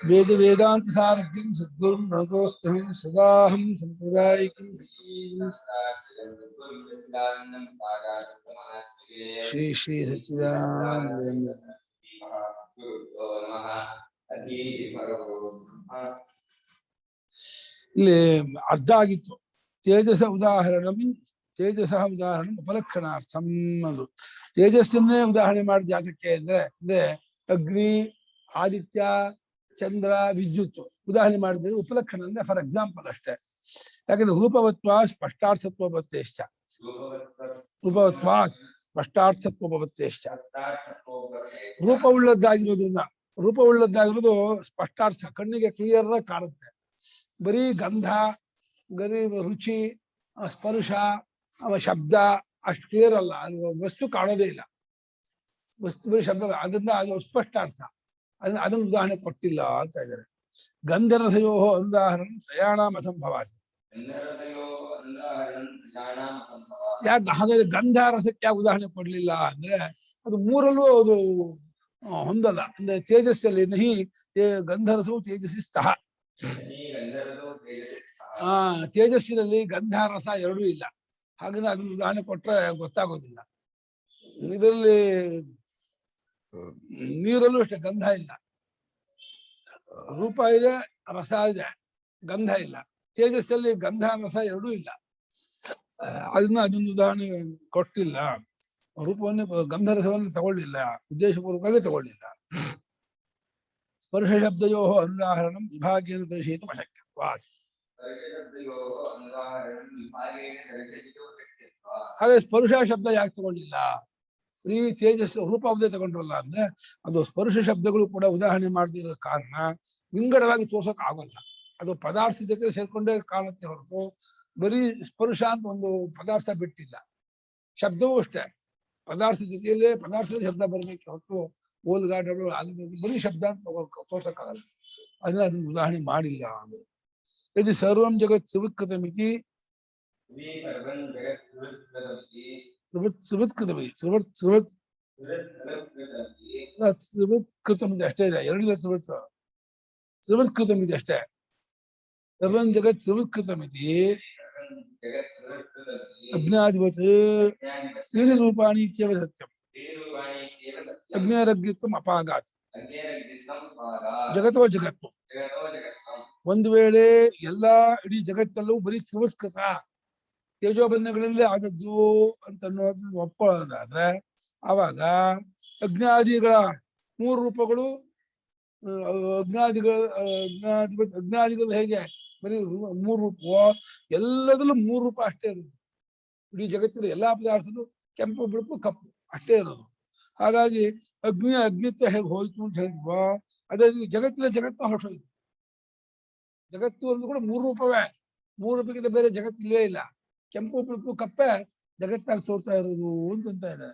वेद वेदांत सारज्ञं सद्गुरुं प्रणतोऽस्म्यहं सदाहं संप्रदायिकं श्री श्री सच्चिदानंद ಇಲ್ಲಿ ಅರ್ಧ ಆಗಿತ್ತು. ತೇಜಸ ಉದಾಹರಣಂ ತೇಜಸಃ ಉದಾಹರಣಂ ಉಪಲಕ್ಷಣಾರ್ಥಂ ಅದು. ತೇಜಸ್ಸನ್ನೇ ಉದಾಹರಣೆ ಮಾಡಿದ ಜಾತಕ್ಕೆ ಅಂದ್ರೆ ಅಗ್ನಿ, ಆದಿತ್ಯ, ಚಂದ್ರ, ವಿದ್ಯುತ್ ಉದಾಹರಣೆ ಮಾಡಿದ್ರೆ ಉಪಲಕ್ಷಣ ಅಂದ್ರೆ ಫಾರ್ ಎಕ್ಸಾಂಪಲ್ ಅಷ್ಟೇ. ಯಾಕಂದ್ರೆ ರೂಪವತ್ವ ಸ್ಪಷ್ಟಾರ್ಥತ್ವಪತ್ತೇಶ್ಚ, ರೂಪವತ್ವ ಸ್ಪಷ್ಟಾರ್ಥತ್ವಪತ್ತೇಶ್ಚ, ರೂಪವುಳ್ಳದ್ದಾಗಿರೋದು ಸ್ಪಷ್ಟಾರ್ಥ, ಕಣ್ಣಿಗೆ ಕ್ಲಿಯರ್ ಆಗಿ ಕಾಣುತ್ತೆ. ಬರೀ ಗಂಧ, ಬರೀ ರುಚಿ, ಸ್ಪರ್ಶ, ಶಬ್ದ ಅಷ್ಟು ಕ್ಲಿಯರ್ ಅಲ್ಲ, ವಸ್ತು ಕಾಣೋದೇ ಇಲ್ಲ. ವಸ್ತು ಬರೀ ಶಬ್ದ, ಅದರಿಂದ ಅದು ಸ್ಪಷ್ಟಾರ್ಥ. ಅದನ್ನ ಉದಾಹರಣೆ ಕೊಟ್ಟಿಲ್ಲ ಅಂತ ಇದ್ದಾರೆ. ಗಂಧರಸಯೋ ಉದಾಹರಣ ತ್ರಯಾಣಾಂ ಅಸಂಭವಾಸಿ. ಯಾಕೆ ಹಾಗಾದ್ರೆ ಗಂಧ ರಸಕ್ಕೆ ಯಾಕೆ ಉದಾಹರಣೆ ಕೊಡ್ಲಿಲ್ಲ ಅಂದ್ರೆ ಅದು ಮೂರಲ್ಲೂ ಅದು ಹೊಂದಲ್ಲ. ಅಂದ್ರೆ ತೇಜಸ್ಸಲ್ಲಿ ನಹಿ ಗಂಧರಸವು ತೇಜಸ್ಸಿ ಸ್ತಃ. ತೇಜಸ್ಸಿನಲ್ಲಿ ಗಂಧ ರಸ ಎರಡೂ ಇಲ್ಲ. ಹಾಗಾದ್ರೆ ಅದನ್ನ ಉದಾಹರಣೆ ಕೊಟ್ರೆ ಗೊತ್ತಾಗೋದಿಲ್ಲ. ಇದರಲ್ಲಿ ನೀರಲ್ಲೂ ಅಷ್ಟೇ ಗಂಧ ಇಲ್ಲ, ರೂಪ ಇದೆ, ರಸ ಇದೆ, ಗಂಧ ಇಲ್ಲ. ತೇಜಸ್ಸಲ್ಲಿ ಗಂಧ ರಸ ಎರಡೂ ಇಲ್ಲ. ಅದೊಂದು ಉದಾಹರಣೆ ಕೊಟ್ಟಿಲ್ಲ. ರೂಪವನ್ನು ಗಂಧರಸವನ್ನು ತಗೊಳ್ಳಿಲ್ಲ, ಉದ್ದೇಶಪೂರ್ವಕವಾಗಿ ತಗೊಳ್ಳಿಲ್ಲ. ಸ್ಪರ್ಶ ಶಬ್ದಯೋ ಅನುದಾಹರಣಂ ವಿಭಾಗೇನ ದರ್ಶಯಿತು ಅಶಕ್ಯತ್ವಾತ್. ಹಾಗೆ ಸ್ಪರ್ಶ ಶಬ್ದ ಯಾಕೆ ತಗೊಂಡಿಲ್ಲ? ಈ ತೇಜಸ್ ರೂಪವದೇ ತಗೊಂಡ್ರಲ್ಲ ಅಂದ್ರೆ ಅದು ಸ್ಪರ್ಶ ಶಬ್ದಗಳು ಕೂಡ ಉದಾಹರಣೆ ಮಾಡದಿರೋ ಕಾರಣ ವಿಂಗಡವಾಗಿ ತೋರ್ಸೋಕ್ ಆಗೋಲ್ಲ. ಅದು ಪದಾರ್ಥ ಜೊತೆ ಸೇರ್ಕೊಂಡೇ ಕಾಣುತ್ತೆ ಹೊರತು ಬರೀ ಸ್ಪರ್ಶ ಅಂತ ಒಂದು ಪದಾರ್ಥ ಬಿಟ್ಟಿಲ್ಲ. ಶಬ್ದವೂ ಅಷ್ಟೇ, ಪದಾರ್ಥ ಜೊತೆಯಲ್ಲೇ ಪದಾರ್ಥದ ಶಬ್ದ ಬರ್ಬೇಕು ಹೊರತು ಓಲ್ಗಾಡಗಳು ಅಲ್ಲಿ ಬರೀ ಶಬ್ದ ಅಂತ ತೋರ್ಸಕ್ಕಾಗಲ್ಲ. ಅದನ್ನ ಉದಾಹರಣೆ ಮಾಡಿಲ್ಲ. ಅಂದ್ರೆ ಇದು ಸರ್ವಂ ಜಗತ್ ತ್ರಿವೃತ್ಕೃತ ಮಿತಿ ತ್ರಿವೃತ್ಕೃತ ಮಿತಿ ಅಷ್ಟೇ ಇದೆ, ಎರಡಿಲ್ಲ ತ್ರಿವೃತ್ಕೃತ ಮಿತಿ ಅಷ್ಟೇ. ಸರ್ವಂ ಜಗತ್ ತ್ರಿವೃತ್ಕೃತ ಮಿತಿ ಅಜ್ಞಾಧಿಪತ್ ತ್ರೀಣಿ ರೂಪಾಣಿ ಇತ್ಯವ ಸತ್ಯಂ ಅಜ್ಞಾರಗ್ಯತ್ವಂ ಅಪಾಗಾತ್ ಜಗತ್ತೋ ಜಗತ್ತು. ಒಂದು ವೇಳೆ ಎಲ್ಲಾ ಇಡೀ ಜಗತ್ತೆಲ್ಲವೂ ಬರೀ ತ್ರಿವೃತ್ಕೃತ ತೇಜೋಬಂಧಗಳಲ್ಲೇ ಆದದ್ದು ಅಂತ ಅನ್ನೋದು ಒಪ್ಪೋದಾದ್ರೆ ಆವಾಗ ಅಜ್ಞಾದಿಗಳ ಮೂರು ರೂಪಗಳು, ಅಜ್ಞಾದಿಗಳು ಹೇಗೆ ಬರೀ ಮೂರು ರೂಪವೋ ಎಲ್ಲದಲ್ಲೂ ಮೂರು ರೂಪ ಅಷ್ಟೇ ಇರೋದು. ಇಡೀ ಜಗತ್ತಿನ ಎಲ್ಲಾ ಪದಾರ್ಥಗಳು ಕೆಂಪು, ಬಿಳುಪು, ಕಪ್ಪು ಅಷ್ಟೇ ಇರೋದು. ಹಾಗಾಗಿ ಅಗ್ನಿತ್ವ ಹೇಗೆ ಹೋಯ್ತು ಅಂತ ಹೇಳಿದ್ವೋ ಅದೇ ಜಗತ್ತು ಹೊರಟೋಯ್ತು. ಜಗತ್ತು ಅಂದ್ರೂ ಕೂಡ ಮೂರು ರೂಪವೇ, ಮೂರು ರೂಪಕ್ಕಿಂತ ಬೇರೆ ಜಗತ್ತಿಲ್ವೇ ಇಲ್ಲ. ಕೆಂಪು, ಬಿಳುಪು, ಕಪ್ಪೆ ಜಗತ್ತಾಗಿ ತೋರ್ತಾ ಇರೋದು ಅಂತ ಇದೆ.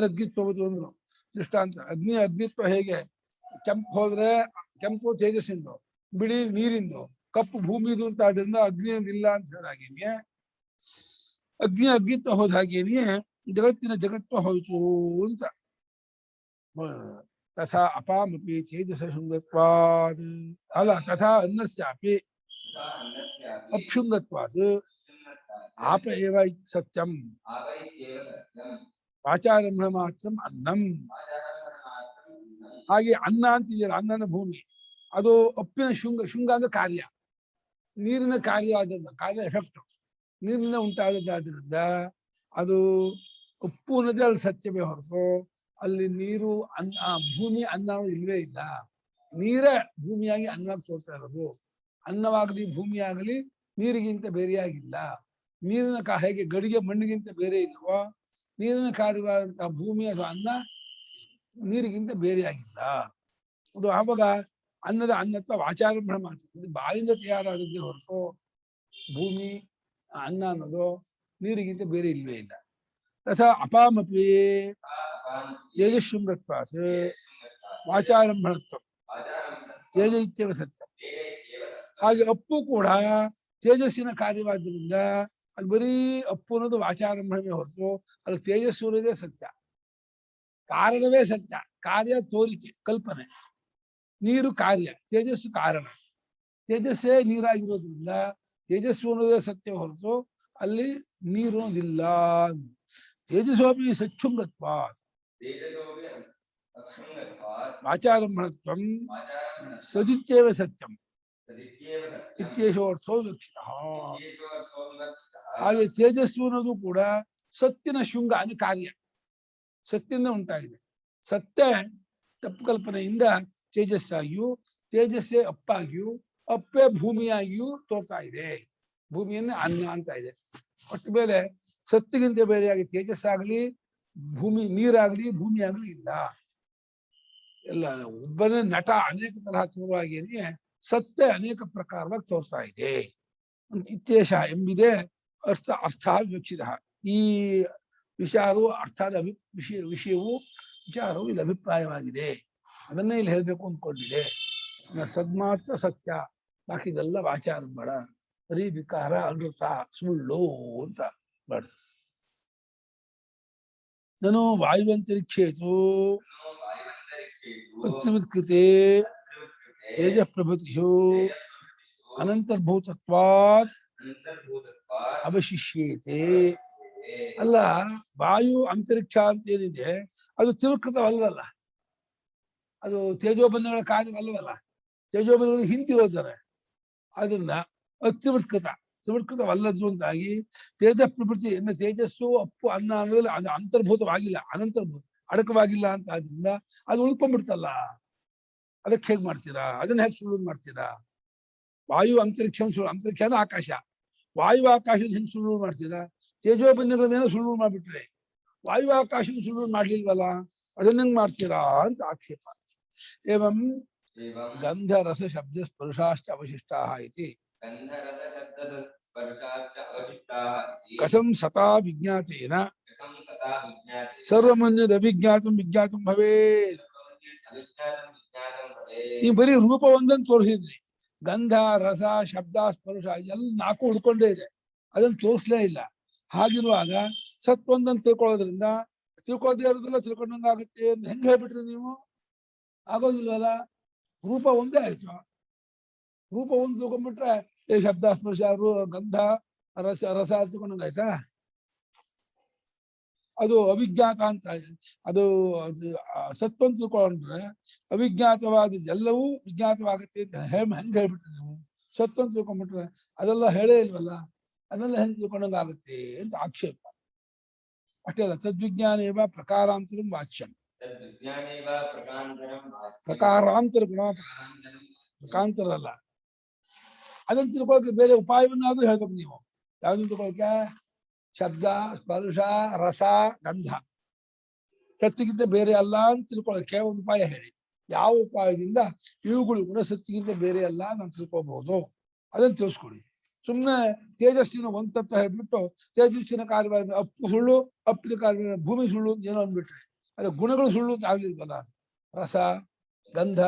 ಅಗ್ನಿತ್ವ ಅಂದ್ರು ದೃಷ್ಟಾಂತ. ಅಗ್ನಿತ್ವ ಹೇಗೆ ಕೆಂಪು ಹೋದ್ರೆ ಕೆಂಪು ತೇಜಸ್ಸಿಂದು, ಬಿಳಿ ನೀರಿಂದು, ಕಪ್ಪು ಭೂಮಿದು ಅಂತ ಅದರಿಂದ ಅಗ್ನಿ ಇಲ್ಲ ಅಂತ ಹೇಳಿದಾಗೇನೆ ಅಗ್ನಿತ್ವ ಹೋದ ಹಾಗೇನೆ ಜಗತ್ವ ಹೋಯ್ತು ಅಂತ. ತಥಾ ಅಪಾಮಪಿ ತೇಜಸ ಶೃಂಗತ್ವಾದ್ ಅಲ್ಲ, ತಥಾ ಅನ್ನಸ್ಯಾಪಿ ಅಪ್ಶೃಂಗತ್ವಾದ್ ಆಪ ಏವ ಸತ್ಯಂ ವಾಚಾರಂಭ ಮಾತ್ರ ಅನ್ನಂ. ಹಾಗೆ ಅನ್ನ ಅಂತಿದೆಯಲ್ಲ, ಅನ್ನನ ಭೂಮಿ, ಅದು ಅಪ್ಪಿನ ಶೃಂಗ ಅಂದ್ರೆ ಕಾರ್ಯ, ನೀರಿನ ಕಾರ್ಯ ಎಫೆಕ್ಟ್ ನೀರಿನ ಉಂಟಾದದ್ದಾದ್ರಿಂದ ಅದು ಉಪ್ಪು ಅನ್ನೋದೇ ಅಲ್ಲಿ ಸತ್ಯವೇ ಹೊರತು ಅಲ್ಲಿ ನೀರು ಭೂಮಿ ಅನ್ನ ಇಲ್ವೇ ಇಲ್ಲ. ನೀರೇ ಭೂಮಿಯಾಗಿ ಅನ್ನವಾಗಿ ತೋರ್ತಾ ಇರೋದು. ಅನ್ನವಾಗಲಿ ಭೂಮಿಯಾಗಲಿ ನೀರಿಗಿಂತ ಬೇರೆಯಾಗಿಲ್ಲ. ನೀರಿನ ಹೇಗೆ ಗಡಿಗೆ ಮಣ್ಣಿಗಿಂತ ಬೇರೆ ಇಲ್ವೋ, ನೀರಿನ ಕಾರ್ಯವಾದಂತಹ ಭೂಮಿ ಅಥವಾ ಅನ್ನ ನೀರಿಗಿಂತ ಬೇರೆಯಾಗಿಲ್ಲ. ಅದು ಆವಾಗ ಅನ್ನತ್ವ ವಾಚಾರಂಭ ಮಾತ್ರ, ಬಾಯಿಂದ ತಯಾರಾದದ್ದೇ ಹೊರತು ಭೂಮಿ ಅನ್ನ ಅನ್ನೋದು ನೀರಿಗಿಂತ ಬೇರೆ ಇಲ್ವೇ ಇಲ್ಲ. ತಥಾ ಅಪಾಮಪಿ ತೇಜಶೃಂಗತ್ವಾತ್ ವಾಚಾರಂಭಣತ್ವ ತೇಜ ಇತ್ಯವ ಸತ್ಯ. ಹಾಗೆ ಅಪ್ಪು ಕೂಡ ತೇಜಸ್ಸಿನ ಕಾರ್ಯವಾದ್ದರಿಂದ ಅದು ಬರೀ ಅಪ್ಪು ಅನ್ನೋದು ವಾಚಾರಂಭಣವೇ ಹೊರತು ಅಲ್ಲಿ ತೇಜಸ್ಸು ಅನ್ನೋದೇ ಸತ್ಯ. ಕಾರಣವೇ ಸತ್ಯ, ಕಾರ್ಯ ತೋರಿಕೆ, ಕಲ್ಪನೆ. ನೀರು ಕಾರ್ಯ, ತೇಜಸ್ಸು ಕಾರಣ. ತೇಜಸ್ಸೇ ನೀರಾಗಿರೋದ್ರಿಂದ ತೇಜಸ್ಸು ಅನ್ನೋದೇ ಸತ್ಯ ಹೊರತು ಅಲ್ಲಿ ನೀರು ಅನ್ನೋದಿಲ್ಲ. ತೇಜಸ್ಸೋಪಿ ಸಚ್ಛುಂಗತ್ವ ವಾಚಾರಂಭಣತ್ವಂ ಸದಿತ್ಯೇವ ಸತ್ಯಂ ಇತ್ಯೇಷೋರ್ಥೋ ವಿವಕ್ಷಿತಃ. ಹಾಗೆ ತೇಜಸ್ಸು ಅನ್ನೋದು ಕೂಡ ಸತ್ತಿನ ಶೃಂಗ ಅಂದ್ರೆ ಕಾರ್ಯ, ಸತ್ತಿಂದ ಉಂಟಾಗಿದೆ. ಸತ್ಯ ತಪ್ಪು ಕಲ್ಪನೆಯಿಂದ ತೇಜಸ್ಸಾಗಿಯೂ, ತೇಜಸ್ಸೇ ಅಪ್ಪಾಗಿಯೂ, ಅಪ್ಪೇ ಭೂಮಿಯಾಗಿಯೂ ತೋರ್ತಾ ಇದೆ. ಭೂಮಿಯನ್ನೇ ಅನ್ನ ಅಂತ ಇದೆ. ಒಟ್ಟು ಮೇಲೆ ಸತ್ತಿಗಿಂತ ಬೇರೆಯಾಗಿ ತೇಜಸ್ಸಾಗಲಿ, ಭೂಮಿ ನೀರಾಗಲಿ, ಭೂಮಿ ಆಗಲಿ ಇಲ್ಲ. ಎಲ್ಲ ಒಬ್ಬನೇ ನಟ ಅನೇಕ ತರಹ ತೋರುವಾಗೇನೆ ಸತ್ಯ ಅನೇಕ ಪ್ರಕಾರವಾಗಿ ತೋರ್ತಾ ಇದೆ. ಇತ್ಯೇಷ ಎಂಬಿದೆ ಅರ್ಥ ವಿವಕ್ಷಿತ. ಈ ವಿಚಾರವು ಅರ್ಥದ ವಿಷಯವು ವಿಚಾರವು ಇಲ್ಲಿ ಅಭಿಪ್ರಾಯವಾಗಿದೆ. ಅದನ್ನೇ ಇಲ್ಲಿ ಹೇಳ್ಬೇಕು ಅಂದ್ಕೊಂಡಿದೆ. ಸದ್ಮಾತ್ರ ಸತ್ಯ, ಬಾಕಿದೆಲ್ಲ ವಾಚಾರಂಭಣ, ಬರೀ ವಿಕಾರ, ಅನೃತ, ಸುಳ್ಳು ಅಂತ ಮಾಡ. ನಾನು ವಾಯುವಂತರಿಕ್ಷೇತು ಅತ್ಯುತ್ಕೃತೆ ತೇಜ ಪ್ರಭೃತಿಷು ಅನಂತರ್ಭೂತತ್ವಾತ್ ಅವಶಿಷ್ಯೇತೆ. ಅಲ್ಲ, ವಾಯು ಅಂತರಿಕ್ಷ ಅಂತ ಏನಿದೆ ಅದು ತ್ರಿವೃತ್ಕೃತವಲ್ವಲ್ಲ, ಅದು ತೇಜೋಬಂಧಗಳ ಕಾರ್ಯವಲ್ಲವಲ್ಲ. ತೇಜೋಬಂಧಗಳು ಹಿಂದಿರೋದಾರೆ. ಅದನ್ನ ಅತ್ರಿವೃತ್ಕೃತ, ತ್ರಿವೃತ್ಕೃತವಲ್ಲದ್ರು ಅಂತಾಗಿ ತೇಜ ಪ್ರಭೃತಿ ಎನ್ನ ತೇಜಸ್ಸು ಅಪ್ಪು ಅನ್ನ ಅನ್ನೋದ್ರಲ್ಲಿ ಅದು ಅಂತರ್ಭೂತವಾಗಿಲ್ಲ, ಅನಂತರ್ಭೂತ ಅಡಕವಾಗಿಲ್ಲ ಅಂತ. ಆದ್ರಿಂದ ಅದು ಉಳ್ಕೊಂಡ್ಬಿಡ್ತಲ್ಲ. ಅದಕ್ಕೆ ಹೇಗ್ ಮಾಡ್ತೀರಾ? ಅದನ್ನ ಹೇಗೆ ಸುಳ್ಳು ಮಾಡ್ತೀರಾ? ವಾಯು ಅಂತರಿಕ್ಷ ಸುಳ್ಳು, ಅಂತರಿಕ್ಷನ ಆಕಾಶ, ವಾಯು ಆಕಾಶದ ಹೆಂಗ್ ಸುಳ್ಳು ಮಾಡ್ತೀರಾ? ತೇಜೋಬಂಧಗಳ ಮೇಲೆ ಸುಳ್ಳು ಮಾಡ್ಬಿಟ್ರೆ ವಾಯು ಆಕಾಶದ ಸುಳ್ಳು ಮಾಡ್ಲಿಲ್ವಲ್ಲ, ಅದನ್ನ ಹೆಂಗ್ ಮಾಡ್ತೀರಾ ಅಂತ ಆಕ್ಷೇಪ. ಏವಂ ಗಂಧ ರಸ ಶಬ್ದ ಸ್ಪರ್ಶಾಶ್ಚ ಅವಶಿಷ್ಟಾಃ ಇತಿ ಕಥಂ ಸತಾ ವಿಜ್ಞಾತೇನ ಸರ್ವಮನ್ಯದ ಅವಿಜ್ಞಾತಂ ವಿಜ್ಞಾತಂ ಭವೇತ್. ನೀವು ಬರೀ ರೂಪ ಒಂದನ್ನು ತೋರಿಸಿದ್ರಿ, ಗಂಧ ರಸ ಶಬ್ದ ಸ್ಪರ್ಶ ಎಲ್ಲ 4 ಉಳ್ಕೊಂಡೇ ಇದೆ, ಅದನ್ನು ತೋರಿಸ್ಲೇ ಇಲ್ಲ. ಹಾಗಿರುವಾಗ ಸತ್ವೊಂದನ್ನು ತಿಳ್ಕೊಳ್ಳೋದ್ರಿಂದ ತಿಳ್ಕೊಳ್ಳದೇ ಇರೋದಿಲ್ಲ ತಿಳ್ಕೊಂಡಂಗಾಗುತ್ತೆ ಅಂತ ಹೆಂಗ್ ಹೇಳ್ಬಿಟ್ರಿ ನೀವು? ಆಗೋದಿಲ್ವಲ್ಲ. ರೂಪ ಒಂದೇ ಆಯ್ತು. ರೂಪ ಒಂದು ತಿಳ್ಕೊಂಡ್ಬಿಟ್ರೆ ಶಬ್ದ ಸ್ಪರ್ಶ ಗಂಧ ರಸ ತಿಳ್ಕೊಂಡಂಗಾಯ್ತಾ? ಅದು ಅವಿಜ್ಞಾತ ಅಂತ. ಅದು ಸತ್ವ ತಿಳ್ಕೊಂಡ್ರೆ ಅವಿಜ್ಞಾತವಾದ ಎಲ್ಲವೂ ವಿಜ್ಞಾತವಾಗುತ್ತೆ ಅಂತ ಹೆಂಗ್ ಹೇಳ್ಬಿಟ್ರಿ ನೀವು? ಸತ್ವ ತಿಳ್ಕೊಂಡ್ಬಿಟ್ರೆ ಅದೆಲ್ಲ ಹೇಳೇ ಇಲ್ವಲ್ಲ, ಅದೆಲ್ಲ ಹೆಂಗ್ ತಿಳ್ಕೊಂಡಂಗಾಗುತ್ತೆ ಅಂತ ಆಕ್ಷೇಪ. ಅಷ್ಟೇ ಅಲ್ಲ, ತದ್ವಿಜ್ಞಾನೇವ ಪ್ರಕಾರಾಂತರಂ ವಾಚ್ಯಂ. ಪ್ರಕಾರಾಂತರ ಗುಣ, ಪ್ರಕಾರಾಂತರ ಅಲ್ಲ. ಅದನ್ನ ತಿಳ್ಕೊಳಕ್ಕೆ ಬೇರೆ ಉಪಾಯವನ್ನಾದ್ರೂ ಹೇಳ್ಬೇಕು ನೀವು. ಯಾವ್ದನ್ನ ತಿಳ್ಕೊಳಕ್ಕೆ? ಶಬ್ದ ಸ್ಪರ್ಶ ರಸ ಗಂಧ ಸತ್ತಿಗಿಂತ ಬೇರೆ ಅಲ್ಲ ಅಂತ ತಿಳ್ಕೊಳಕ್ಕೆ ಒಂದು ಉಪಾಯ ಹೇಳಿ. ಯಾವ ಉಪಾಯದಿಂದ ಇವುಗಳು ಕೂಡ ಸತ್ತಿಗಿಂತ ಬೇರೆ ಅಲ್ಲ ನಾನು ತಿಳ್ಕೊಬಹುದು, ಅದನ್ನ ತಿಳಿಸ್ಕೊಡಿ. ಸುಮ್ಮನೆ ತೇಜಸ್ಸಿನ ಒಂದು ತತ್ವ ಹೇಳ್ಬಿಟ್ಟು ತೇಜಸ್ಸಿನ ಕಾರ್ಯವಾದ ಅಪ್ಪು ಸುಳ್ಳು, ಅಪ್ಪಿನ ಕಾರ್ಯ ಭೂಮಿ ಸುಳ್ಳು ಏನೋ ಅಂದ್ಬಿಟ್ರೆ ಅದು ಗುಣಗಳು ಸುಳ್ಳು ಅಂತ ಆಗ್ಲಿಲ್ವಲ್ಲ. ರಸ ಗಂಧ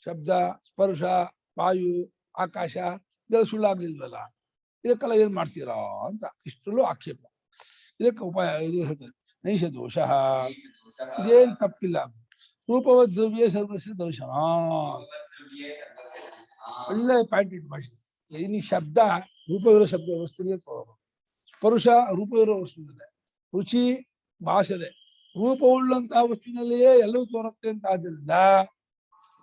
ಶಬ್ದ ಸ್ಪರ್ಶ ವಾಯು ಆಕಾಶ ಇದೆಲ್ಲ ಸುಳ್ಳಾಗ್ಲಿಲ್ವಲ್ಲ. ಇದಕ್ಕೆಲ್ಲ ಏನ್ ಮಾಡ್ತೀರಾ ಅಂತ ಇಷ್ಟರಲ್ಲೂ ಆಕ್ಷೇಪ. ಇದಕ್ಕೆ ಉಪಾಯ ಇದು ಹೇಳ್ತದೆ, ನೈಷ ದೋಷ, ಇದೇನ್ ತಪ್ಪಿಲ್ಲ. ರೂಪವದ್ ದ್ರವ್ಯ ಸರ್ವಸ್ಯ ದೋಷ. ಒಳ್ಳೆ ಪಾಯಿಂಟ್ ಇಟ್ ಮಾಡಿ. ಈ ಶಬ್ದ ರೂಪವಿರೋ ಶಬ್ದ ವಸ್ತುವಿಗೆ ತೋರೋದು, ಸ್ಪರ್ಶ ರೂಪವಿರೋ ವಸ್ತುವಿದೆ, ರುಚಿ ಭಾಷೆ ರೂಪವುಳ್ಳಂತಹ ವಸ್ತುವಿನಲ್ಲಿಯೇ ಎಲ್ಲವೂ ತೋರುತ್ತೆ ಅಂತ. ಆದ್ದರಿಂದ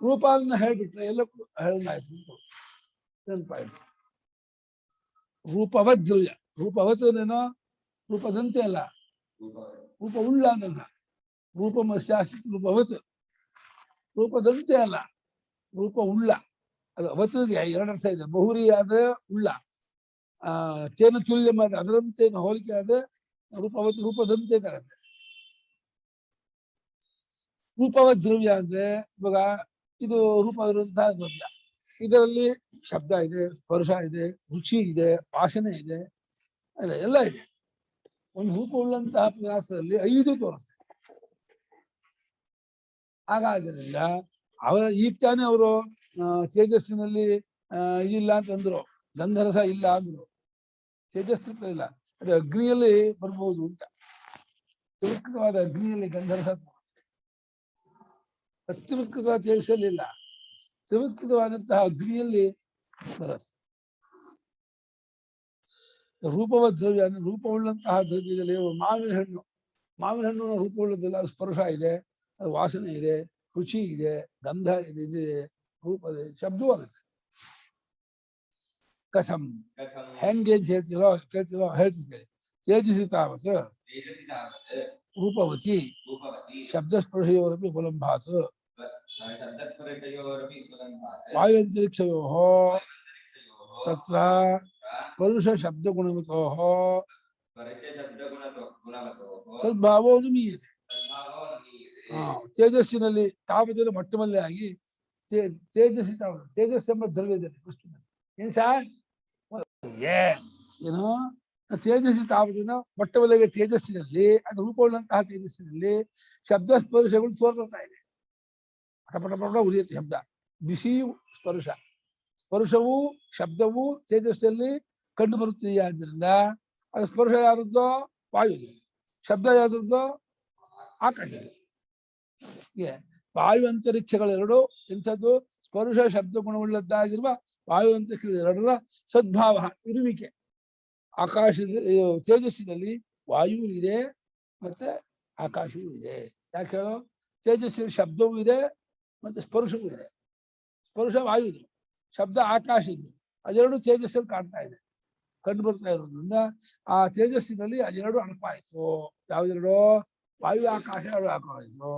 ರೂಪವನ್ನು ಹೇಳ್ಬಿಟ್ರೆ ಎಲ್ಲಕ್ಕೂ ಹೇಳಲಾಯ್ತು. ಪಾಯಿಂಟ್. ರೂಪವದ್ ದ್ರವ್ಯ, ರೂಪವತ್ತೇನೋ ರೂಪದಂತೆ ಅಲ್ಲ, ರೂಪ ಉಳ್ಳ ಅಂತ. ರೂಪಮಸ್ಯಾಸ್ತಿ ರೂಪವತ್, ರೂಪದಂತೆ ಅಲ್ಲ, ರೂಪ ಉಳ್ಳ. ಅದು ಅವತ್ತಿಗೆ 2 ಅರ್ಥ ಇದೆ. ಬಹುರಿ ಆದ್ರೆ ಉಳ್ಳ, ತೇನ ತುಲ್ಯ ಮಾಡ ಅದರಂತೆ ಹೋಲಿಕೆ ಆದ್ರೆ ರೂಪವತ್ ರೂಪದಂತೆ ತಗತ್ತೆ. ರೂಪವತ್ ದ್ರವ್ಯ ಅಂದ್ರೆ ಇವಾಗ ಇದು ರೂಪವಿರುವಂತಹ ದ್ರವ್ಯ, ಇದರಲ್ಲಿ ಶಬ್ದ ಇದೆ, ಸ್ಪರ್ಶ ಇದೆ, ರುಚಿ ಇದೆ, ವಾಸನೆ ಇದೆ, ಎಲ್ಲ ಇದೆ. ಒಂದು ರೂಪ ಉಳ್ಳಂತಹ ಪ್ರಯಾಸದಲ್ಲಿ 5 ತೋರಿಸ್ತದೆ. ಹಾಗಾದ್ದರಿಂದ ಈಗ ತಾನೇ ಅವರು ತೇಜಸ್ಸಿನಲ್ಲಿ ಇಲ್ಲ ಅಂತಂದ್ರು, ಗಂಧರಸ ಇಲ್ಲ ಅಂದ್ರು, ತೇಜಸ್ಸು ಇಲ್ಲ, ಅದು ಅಗ್ನಿಯಲ್ಲಿ ಬರ್ಬಹುದು ಅಂತ. ಅತ್ಯುತ್ಕೃತವಾದ ಅಗ್ನಿಯಲ್ಲಿ ಗಂಧರಸ, ಅತ್ಯುತ್ಕೃತವಾದ ತೇಜಸ್ಸಲ್ಲಿಲ್ಲ. ತಿರಸ್ಕೃತವಾದಂತಹ ಅಗ್ನಿಯಲ್ಲಿ ಬರುತ್ತೆ. ರೂಪವ ದ್ರವ್ಯ ಅಂದ್ರೆ ರೂಪವುಳ್ಳಂತಹ ದ್ರವ್ಯದಲ್ಲಿ ಮಾವಿನ ಹಣ್ಣು ರೂಪವುಳ್ಳದಲ್ಲ, ಅದು ಸ್ಪರ್ಶ ಇದೆ, ಅದು ವಾಸನೆ ಇದೆ, ರುಚಿ ಇದೆ, ಗಂಧ ಇದೆ, ಇದೆ, ರೂಪ ಇದೆ, ಶಬ್ದವೂ ಆಗುತ್ತೆ. ಕಥಂ ಹೆಂಗೆ ಅಂತ ಕೇಳ್ತಿರೋ ಹೇಳ್ತೀನಿ. ತೇಜಸಿ ತಾವತ್ ರೂಪವತಿ ಶಬ್ದಸ್ಪರ್ಶಯೋರಪಿ ಉಪಲಂಭಾತ್ ವಾಯುವಂತರಿಕ್ಷಯೋಃ ತತ್ರ ಸ್ಪರ್ಶ ಶಬ್ದಗುಣವತೋಃ ಸದ್ಭಾವೋ ನುಮೀಯತೆ. ತೇಜಸ್ಸಿನಲ್ಲಿ ತಾಪದಲ್ಲಿ ಮೊಟ್ಟಮೊದಲೇ ಆಗಿ ತೇಜಸ್ಸಿ ತಾಪ ತೇಜಸ್ ಎಂಬ ದ್ರವ್ಯದಲ್ಲಿ ಏನ್ ಸಾರ್ ಏನು ತೇಜಸ್ಸಿ ತಾಪದಿಂದ ಮೊಟ್ಟಮೊದಲಿಗೆ ತೇಜಸ್ಸಿನಲ್ಲಿ ಅದು ರೂಪವುಳ್ಳಂತಹ ತೇಜಸ್ಸಿನಲ್ಲಿ ಶಬ್ದ ಸ್ಪರ್ಶಗಳು ತೋರ್ತಾ ಇದೆ. ಪಟಪಟ ಉರಿಯುತ್ತೆ ಶಬ್ದ, ಬಿಸಿ ಸ್ಪರ್ಶ, ಸ್ಪರ್ಶವು ಶಬ್ದವು ತೇಜಸ್ಸಲ್ಲಿ ಕಂಡು ಬರುತ್ತದೆ. ಆದ್ದರಿಂದ ಅದು ಸ್ಪರ್ಶ ಯಾರದ್ದೋ ವಾಯುದು, ಶಬ್ದ ಯಾವ್ದದ್ದೋ ಆಕಾಶ. ವಾಯು ಅಂತರಿಕ್ಷಗಳೆರಡು ಇಂಥದ್ದು ಸ್ಪರ್ಶ ಶಬ್ದ ಗುಣವುಳ್ಳದ್ದಾಗಿರುವ ವಾಯು ಅಂತರಿಕ್ಷಗಳೆರಡರ ಸದ್ಭಾವ ಇರುವಿಕೆ. ಆಕಾಶದ ತೇಜಸ್ಸಿನಲ್ಲಿ ವಾಯುವು ಇದೆ ಮತ್ತೆ ಆಕಾಶವೂ ಇದೆ. ಯಾಕೆ ಹೇಳೋ? ತೇಜಸ್ಸಿನ ಶಬ್ದವೂ ಇದೆ ಮತ್ತೆ ಸ್ಪರ್ಶವೂ ಇದೆ. ಸ್ಪರ್ಶ ವಾಯುದು, ಶಬ್ದ ಆಕಾಶದ್ದು, ಅದೆರಡು ತೇಜಸ್ಸಲ್ಲಿ ಕಾಣ್ತಾ ಇದೆ, ಕಂಡು ಬರ್ತಾ ಇರೋದ್ರಿಂದ ಆ ತೇಜಸ್ಸಿನಲ್ಲಿ ಅದೆರಡು ಅನುಪಾಯಿತು. ಯಾವ್ದೆರಡು? ವಾಯು ಆಕಾಶ ಎರಡು ಆಕಾಯಿತು.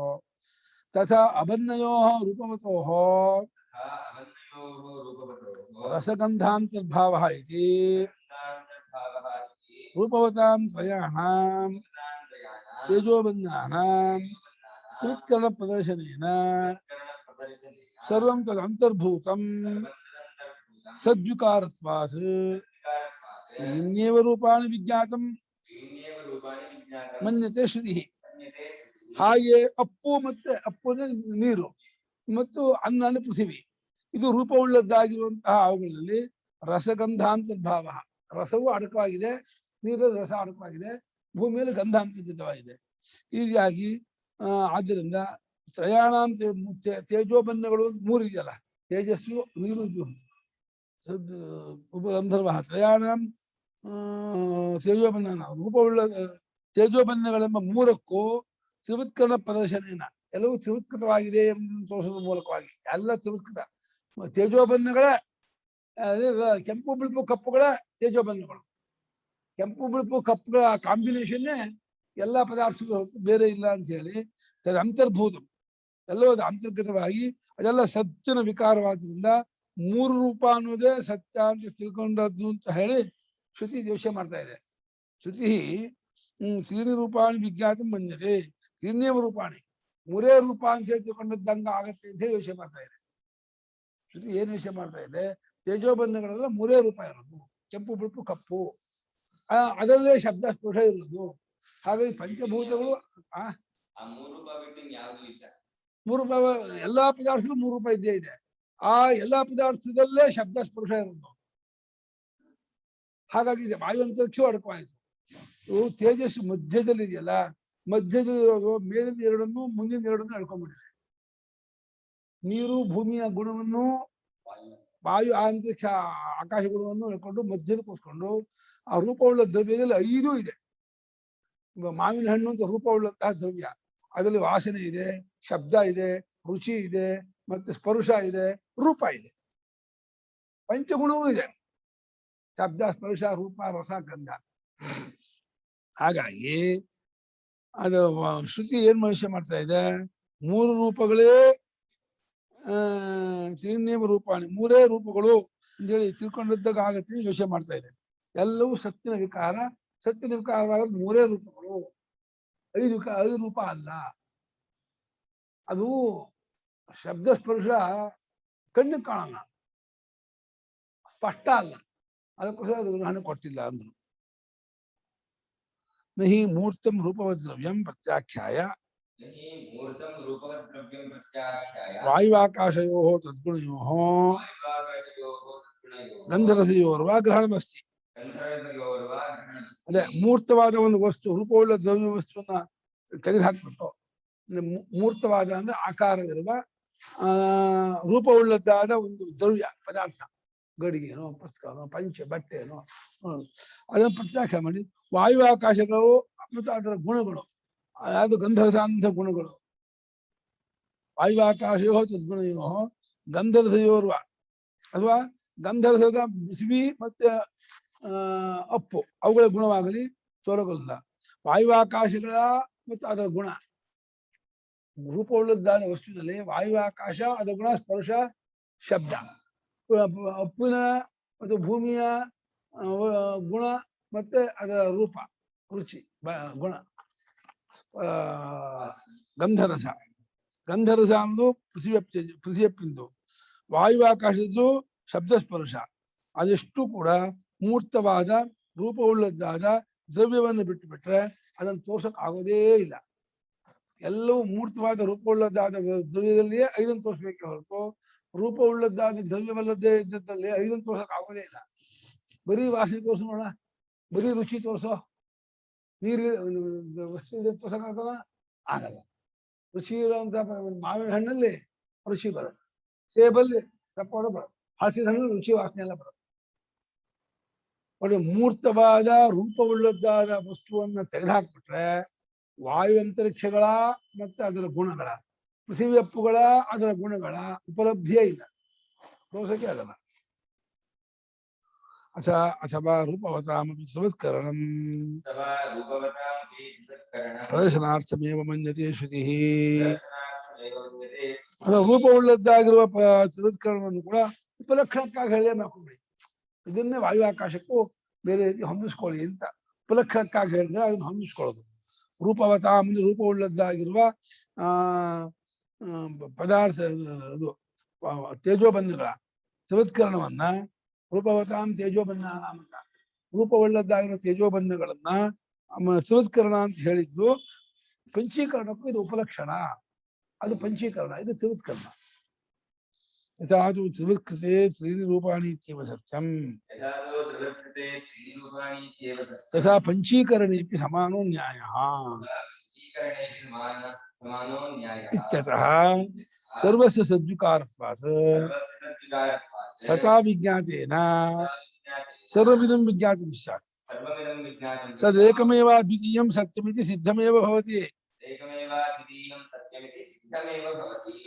ತಥಾ ಅಭನ್ನಯೋ ರೂಪವತೋಃ ರಸಗಂಧಾಂತರ್ಭಾವ ಇತಿ ರೂಪವತಾಂ ತ್ರಯಾಣಾಂ ತೇಜೋಬಂಧಾನಾಂ ಸುತ್ಕರಣ ಪ್ರದರ್ಶನೇನ ಸರ್ವಂ ತದಂತರ್ಭೂತಂ ಸದ್ವಿಕಾರತ್ವಾತ್ ಇನ್ನೇವ ರೂಪಾಣಿ ವಿಜ್ಞಾತಂ ಮನ್ಯತೆ ಶ್ರುತಿ. ಹಾಗೆ ಅಪ್ಪು ಮತ್ತೆ ಅಪ್ಪು ನೀರು ಮತ್ತು ಅನ್ನ ಪೃಥಿವಿ, ಇದು ರೂಪವುಳ್ಳದ್ದಾಗಿರುವಂತಹ ಅವುಗಳಲ್ಲಿ ರಸಗಂಧಾಂತರ್ಭಾವ, ರಸವೂ ಅಡಕವಾಗಿದೆ, ನೀರಲ್ಲಿ ರಸ ಅಡಕವಾಗಿದೆ, ಭೂಮಿಯಲ್ಲಿ ಗಂಧ ಅಂತರ್ಗತವಾಗಿದೆ. ಹೀಗಾಗಿ ಆದ್ದರಿಂದ ತ್ರಯಾಣಾಂ ತೇಜೋಬನ್ನಗಳು ಮೂರು ಇದೆಯಲ್ಲ, ತೇಜಸ್ಸು, ನೀರು, ಉಪಗಂಧರ್ವ. ತ್ರಯಾಣಾಂ ತೇಜೋಬನ್ನ ರೂಪವುಳ್ಳ ತೇಜೋಬನ್ನಗಳೆಂಬ ಮೂರಕ್ಕೂ ತ್ರಿವತ್ಕರಣ ಪ್ರದರ್ಶನ, ಎಲ್ಲವೂ ತ್ರಿವತ್ಕೃತವಾಗಿದೆ ಎಂಬುದನ್ನು ತೋರಿಸೋದ್ರ ಮೂಲಕವಾಗಿ ಎಲ್ಲ ತ್ರಿವತ್ಕೃತ ತೇಜೋಬನ್ನಗಳ ಕೆಂಪು ಬಿಳುಪು ಕಪ್ಪುಗಳ ತೇಜೋಬನ್ನಗಳು. ಕೆಂಪು ಬಿಳುಪು ಕಪ್ಪುಗಳ ಕಾಂಬಿನೇಷನ್ನೇ ಎಲ್ಲ ಪದಾರ್ಥಗಳು, ಬೇರೆ ಇಲ್ಲ ಅಂತ ಹೇಳಿ ತದ ಅಂತರ್ಭೂತ, ಎಲ್ಲವೂ ಅದು ಅಂತರ್ಗತವಾಗಿ ಅದೆಲ್ಲ ಸತ್ಯನ ವಿಕಾರವಾದ್ರಿಂದ ಮೂರು ರೂಪ ಅನ್ನೋದೇ ಸತ್ಯ ಅಂತ ತಿಳ್ಕೊಂಡದ್ದು ಅಂತ ಹೇಳಿ ಶ್ರುತಿ ಯೋಚನೆ ಮಾಡ್ತಾ ಇದೆ. ಶ್ರುತಿ ತ್ರೀಣಿ ರೂಪಾಣಿ ವಿಜ್ಞಾತ ಮನ್ಯತೆ, ತ್ರೀಣ್ಯವ ರೂಪಾಣಿ, ಮೂರೇ ರೂಪ ಅಂತ ಹೇಳಿ ತಿಳ್ಕೊಂಡದ್ದಂಗ ಆಗತ್ತೆ ಅಂತ ಹೇಳಿ ಯೋಚನೆ ಮಾಡ್ತಾ ಇದೆ. ಶ್ರುತಿ ಏನ್ ಯೋಚನೆ ಮಾಡ್ತಾ ಇದೆ? ತೇಜೋಬನ್ನಗಳೆಲ್ಲ ಮೂರೇ ರೂಪ ಇರೋದು, ಕೆಂಪು ಬಿಳುಪು ಕಪ್ಪು, ಅದರಲ್ಲೇ ಶಬ್ದ ಸ್ಪರ್ಶ ಇರೋದು. ಹಾಗಾಗಿ ಪಂಚಭೂತಗಳು ಮೂರು ರೂಪ, ಎಲ್ಲಾ ಪದಾರ್ಥಗಳು ಮೂರು ರೂಪ ಇದ್ದೇ ಇದೆ. ಆ ಎಲ್ಲಾ ಪದಾರ್ಥದಲ್ಲೇ ಶಬ್ದ ಸ್ಪರ್ಶ ಇರೋದು. ಹಾಗಾಗಿ ಇದೆ ವಾಯುವಂತರಿಕ್ಷು ಅಡಕವಾಯಿತು. ತೇಜಸ್ಸು ಮಧ್ಯದಲ್ಲಿ ಇದೆಯಲ್ಲ, ಮಧ್ಯದಲ್ಲಿ ಇರೋದು ಮೇಲಿನ ಎರಡನ್ನು ಮುಂದಿನ ಎರಡನ್ನು ಎಳ್ಕೊಂಡ್ಬಿಟ್ಟಿದೆ. ನೀರು ಭೂಮಿಯ ಗುಣವನ್ನು, ವಾಯು ಅಂತರಿಕ್ಷ ಆಕಾಶ ಗುಣವನ್ನು ಹೇಳ್ಕೊಂಡು ಮಧ್ಯದಲ್ಲಿ ಕೂತ್ಕೊಂಡು ಆ ರೂಪವುಳ್ಳ ದ್ರವ್ಯದಲ್ಲಿ 5 ಇದೆ. ಮಾವಿನ ಹಣ್ಣು ಅಂತ ರೂಪವುಳ್ಳಂತಹ ದ್ರವ್ಯ, ಅದರಲ್ಲಿ ವಾಸನೆ ಇದೆ, ಶಬ್ದ ಇದೆ, ರುಚಿ ಇದೆ, ಮತ್ತೆ ಸ್ಪರ್ಶ ಇದೆ, ರೂಪ ಇದೆ, ಪಂಚಗುಣವೂ ಇದೆ, ಶಬ್ದ ಸ್ಪರ್ಶ ರೂಪ ರಸ ಗಂಧ. ಹಾಗಾಗಿ ಅದು ಶ್ರುತಿ ಏನ್ ಮನುಷ್ಯ ಮಾಡ್ತಾ ಇದೆ? ಮೂರು ರೂಪಗಳೇ ತ್ರೀಣ್ಯವ ರೂಪಾಣಿ, ಮೂರೇ ರೂಪಗಳು ಅಂತೇಳಿ ತಿಳ್ಕೊಂಡಿದ್ದಾಗ ಆಗತ್ತೆ ಯೋಚನೆ ಮಾಡ್ತಾ ಇದೆ. ಎಲ್ಲವೂ ಸತ್ಯನ ವಿಕಾರ, ಸತ್ಯನ ವಿಕಾರವಾಗೋದು ಮೂರೇ ರೂಪಗಳು, 5 ರೂಪ ಅಲ್ಲ. ಅದು ಶಬ್ದ ಸ್ಪರ್ಶ ಕಣ್ಣಿಗೆ ಕಾಣಲ್ಲ, ಸ್ಪಷ್ಟ ಅಲ್ಲ, ಅದಕ್ಕೋಸ್ಕರ ಅದು ಉದಾಹರಣೆ ಕೊಟ್ಟಿಲ್ಲ ಅಂದ್ರು. ನಹಿ ಮೂರ್ತಂ ರೂಪವದ್ರವ್ಯಂ ಪ್ರತ್ಯಾಖ್ಯಾಯ ವಾಯುವಾಕಾಶಯೋ ತದ್ಗುಣಯೋ ಗಂಧರಸಯೋರ್ವಾ ಗ್ರಹಣಮಸ್ತಿ. ಅದೇ ಮೂರ್ತವಾದ ಒಂದು ವಸ್ತು, ರೂಪವುಳ್ಳ ದ್ರವ್ಯ ವಸ್ತುವನ್ನ ತೆಗೆದುಹಾಕ್ಬಿಟ್ಟು, ಮೂರ್ತವಾದ ಅಂದ್ರೆ ಆಕಾರವಿರುವ ರೂಪವುಳ್ಳದ್ದಾದ ಒಂದು ದ್ರವ್ಯ ಪದಾರ್ಥ, ಗಡಿಗೆನೋ ಪುಸ್ತಕನೋ ಪಂಚೆ ಬಟ್ಟೆನೋ, ಅದನ್ನು ಪ್ರತ್ಯಾಖ್ಯ ಮಾಡಿ ವಾಯು ಆಕಾಶಗಳು ಮತ್ತು ಅದರ ಗುಣಗಳು, ಯಾವುದು ಗಂಧರಸಾಂತ ಗುಣಗಳು, ವಾಯು ಆಕಾಶಯೋ ತದ್ಗುಣಯೋ ಗಂಧರಸಯೋರ್ವ, ಅಥವಾ ಗಂಧರಸದ ಬಿಸಿವಿ ಮತ್ತೆ ಅಪ್ಪು ಅವುಗಳ ಗುಣವಾಗಲಿ ತೋರಗೊಲ್ಲ. ವಾಯುವಾಕಾಶಗಳ ಮತ್ತು ಅದರ ಗುಣ, ರೂಪವುಳ್ಳದ್ದಾದ ವಸ್ತುವಿನಲ್ಲಿ ವಾಯು ಆಕಾಶ ಅದರ ಗುಣ ಸ್ಪರ್ಶ ಶಬ್ದ, ಅಪ್ಪಿನ ಮತ್ತು ಭೂಮಿಯ ಗುಣ ಮತ್ತೆ ಅದರ ರೂಪ ರುಚಿ ಗುಣ. ಗಂಧರಸ, ಗಂಧರಸ ಅನ್ನೋದು ಪೃಥ್ವಿಯಪ್ಪಿಂದು, ವಾಯು ಆಕಾಶದ್ದು ಶಬ್ದ ಸ್ಪರ್ಶ. ಅದೆಷ್ಟು ಕೂಡ ಮೂರ್ತವಾದ ರೂಪವುಳ್ಳದ್ದಾದ ದ್ರವ್ಯವನ್ನು ಬಿಟ್ಟು ಬಿಟ್ರೆ ಅದನ್ನು ತೋರ್ಸಕ್ ಆಗೋದೇ ಇಲ್ಲ. ಎಲ್ಲವೂ ಮೂರ್ತವಾದ ರೂಪವುಳ್ಳದ್ದಾದ ದ್ರವ್ಯದಲ್ಲಿಯೇ ಐದನ್ನು ತೋರಿಸ್ಬೇಕೆ ಹೊರತು ರೂಪವುಳ್ಳದ್ದಾದ ದ್ರವ್ಯವಲ್ಲದೇ ಇದ್ದದ್ದಲ್ಲಿ ಐದನ್ನು ತೋರ್ಸಕ್ ಆಗೋದೇ ಇಲ್ಲ. ಬರೀ ವಾಸನೆ ತೋರಿಸು ನೋಡ, ಬರೀ ರುಚಿ ತೋರಿಸೋ, ನೀರು ವಸ್ತು ತೋರ್ಸಕ್ಕಾಗಲ್ಲ, ಆಗಲ್ಲ. ರುಚಿ ಇರುವಂತ ಮಾವಿನ ಹಣ್ಣಲ್ಲಿ ರುಚಿ ಬರುತ್ತೆ, ಸೇಬಲ್ಲಿ ತಪ್ಪೋಡ ಬರುತ್ತೆ, ಹಸಿರು ಹಣ್ಣಲ್ಲಿ ರುಚಿ ವಾಸನೆ ಎಲ್ಲ ಬರುತ್ತೆ. ನೋಡಿ, ಮೂರ್ತವಾದ ರೂಪವುಳ್ಳದ್ದಾದ ವಸ್ತುವನ್ನ ತೆಗೆದುಹಾಕ್ಬಿಟ್ರೆ ವಾಯು ಅಂತರಿಕ್ಷಗಳ ಮತ್ತೆ ಅದರ ಗುಣಗಳ, ಪೃಥ್ವಿಯಪ್ಪುಗಳ ಅದರ ಗುಣಗಳ ಉಪಲಬ್ಧಿಯೇ ಇಲ್ಲ, ತೋರ್ಸಕ್ಕೆ ಆಗಲ್ಲ. ಅಥವಾ ರೂಪವತಾಮಪಿ ಸಂಸ್ಕರಣಂ ಪ್ರದರ್ಶನಾರ್ಥಮೇವ ಮನ್ಯತೆ ಶ್ರುತಿ. ರೂಪವುಳ್ಳದ್ದಾಗಿರುವ ಸಂಸ್ಕರಣವನ್ನು ಕೂಡ ಉಪಲಕ್ಷಣಕ್ಕಾಗಿ ಹೇಳೇ ಮಾಡ್ಕೊಂಡ್ರಿ. ಇದನ್ನೇ ವಾಯು ಆಕಾಶಕ್ಕೂ ಬೇರೆ ರೀತಿ ಹೊಂದಿಸ್ಕೊಳ್ಳಿ ಅಂತ ಉಪಲಕ್ಷಣಕ್ಕಾಗಿ ಹೇಳಿದ್ರೆ ಅದನ್ನು ಹೊಂದಿಸ್ಕೊಳ್ಳೋದು. ರೂಪವತಾ ಮುಂದೆ ರೂಪವುಳ್ಳದ್ದಾಗಿರುವ ಪದಾರ್ಥ ಇದು ತೇಜೋಬಂಧಗಳ ಸಂಸ್ಕರಣವನ್ನ, ರೂಪವತಾಂ ತೇಜೋಬಂಧ ಅಂತ ರೂಪವುಳ್ಳದ್ದಾಗಿರುವ ತೇಜೋಬಂಧಗಳನ್ನ ಸಂಸ್ಕರಣ ಅಂತ ಹೇಳಿದ್ದು ಪಂಚೀಕರಣಕ್ಕೂ ಇದು ಉಪಲಕ್ಷಣ, ಅದು ಪಂಚೀಕರಣ, ಇದು ಸಂಸ್ಕರಣ. ಯಥಾತು ತ್ರಿವೃತ್ಕೃತೆ ತ್ರೀಣಿ ರೂಪಾಣಿ ಇತ್ಯೇವ ಸತ್ಯಂ ತಥಾ ಪಂಚೀಕರಣೇಪಿ ಸಮಾನೋ ನ್ಯಾಯಃ ಇತ್ಯತಃ ಸರ್ವಸ್ಯ ಸದ್ವಿಕಾರತ್ವಾತ್ ಸತಾ ವಿಜ್ಞಾತೇನ ಸರ್ವವಿದಂ ವಿಜ್ಞಾತಂ ಸ್ಯಾತ್ ಸದೇಕಮೇವ ದ್ವಿತೀಯಂ ಸತ್ಯಮಿತಿ ಸಿದ್ಧಮೇವ ಭವತಿ.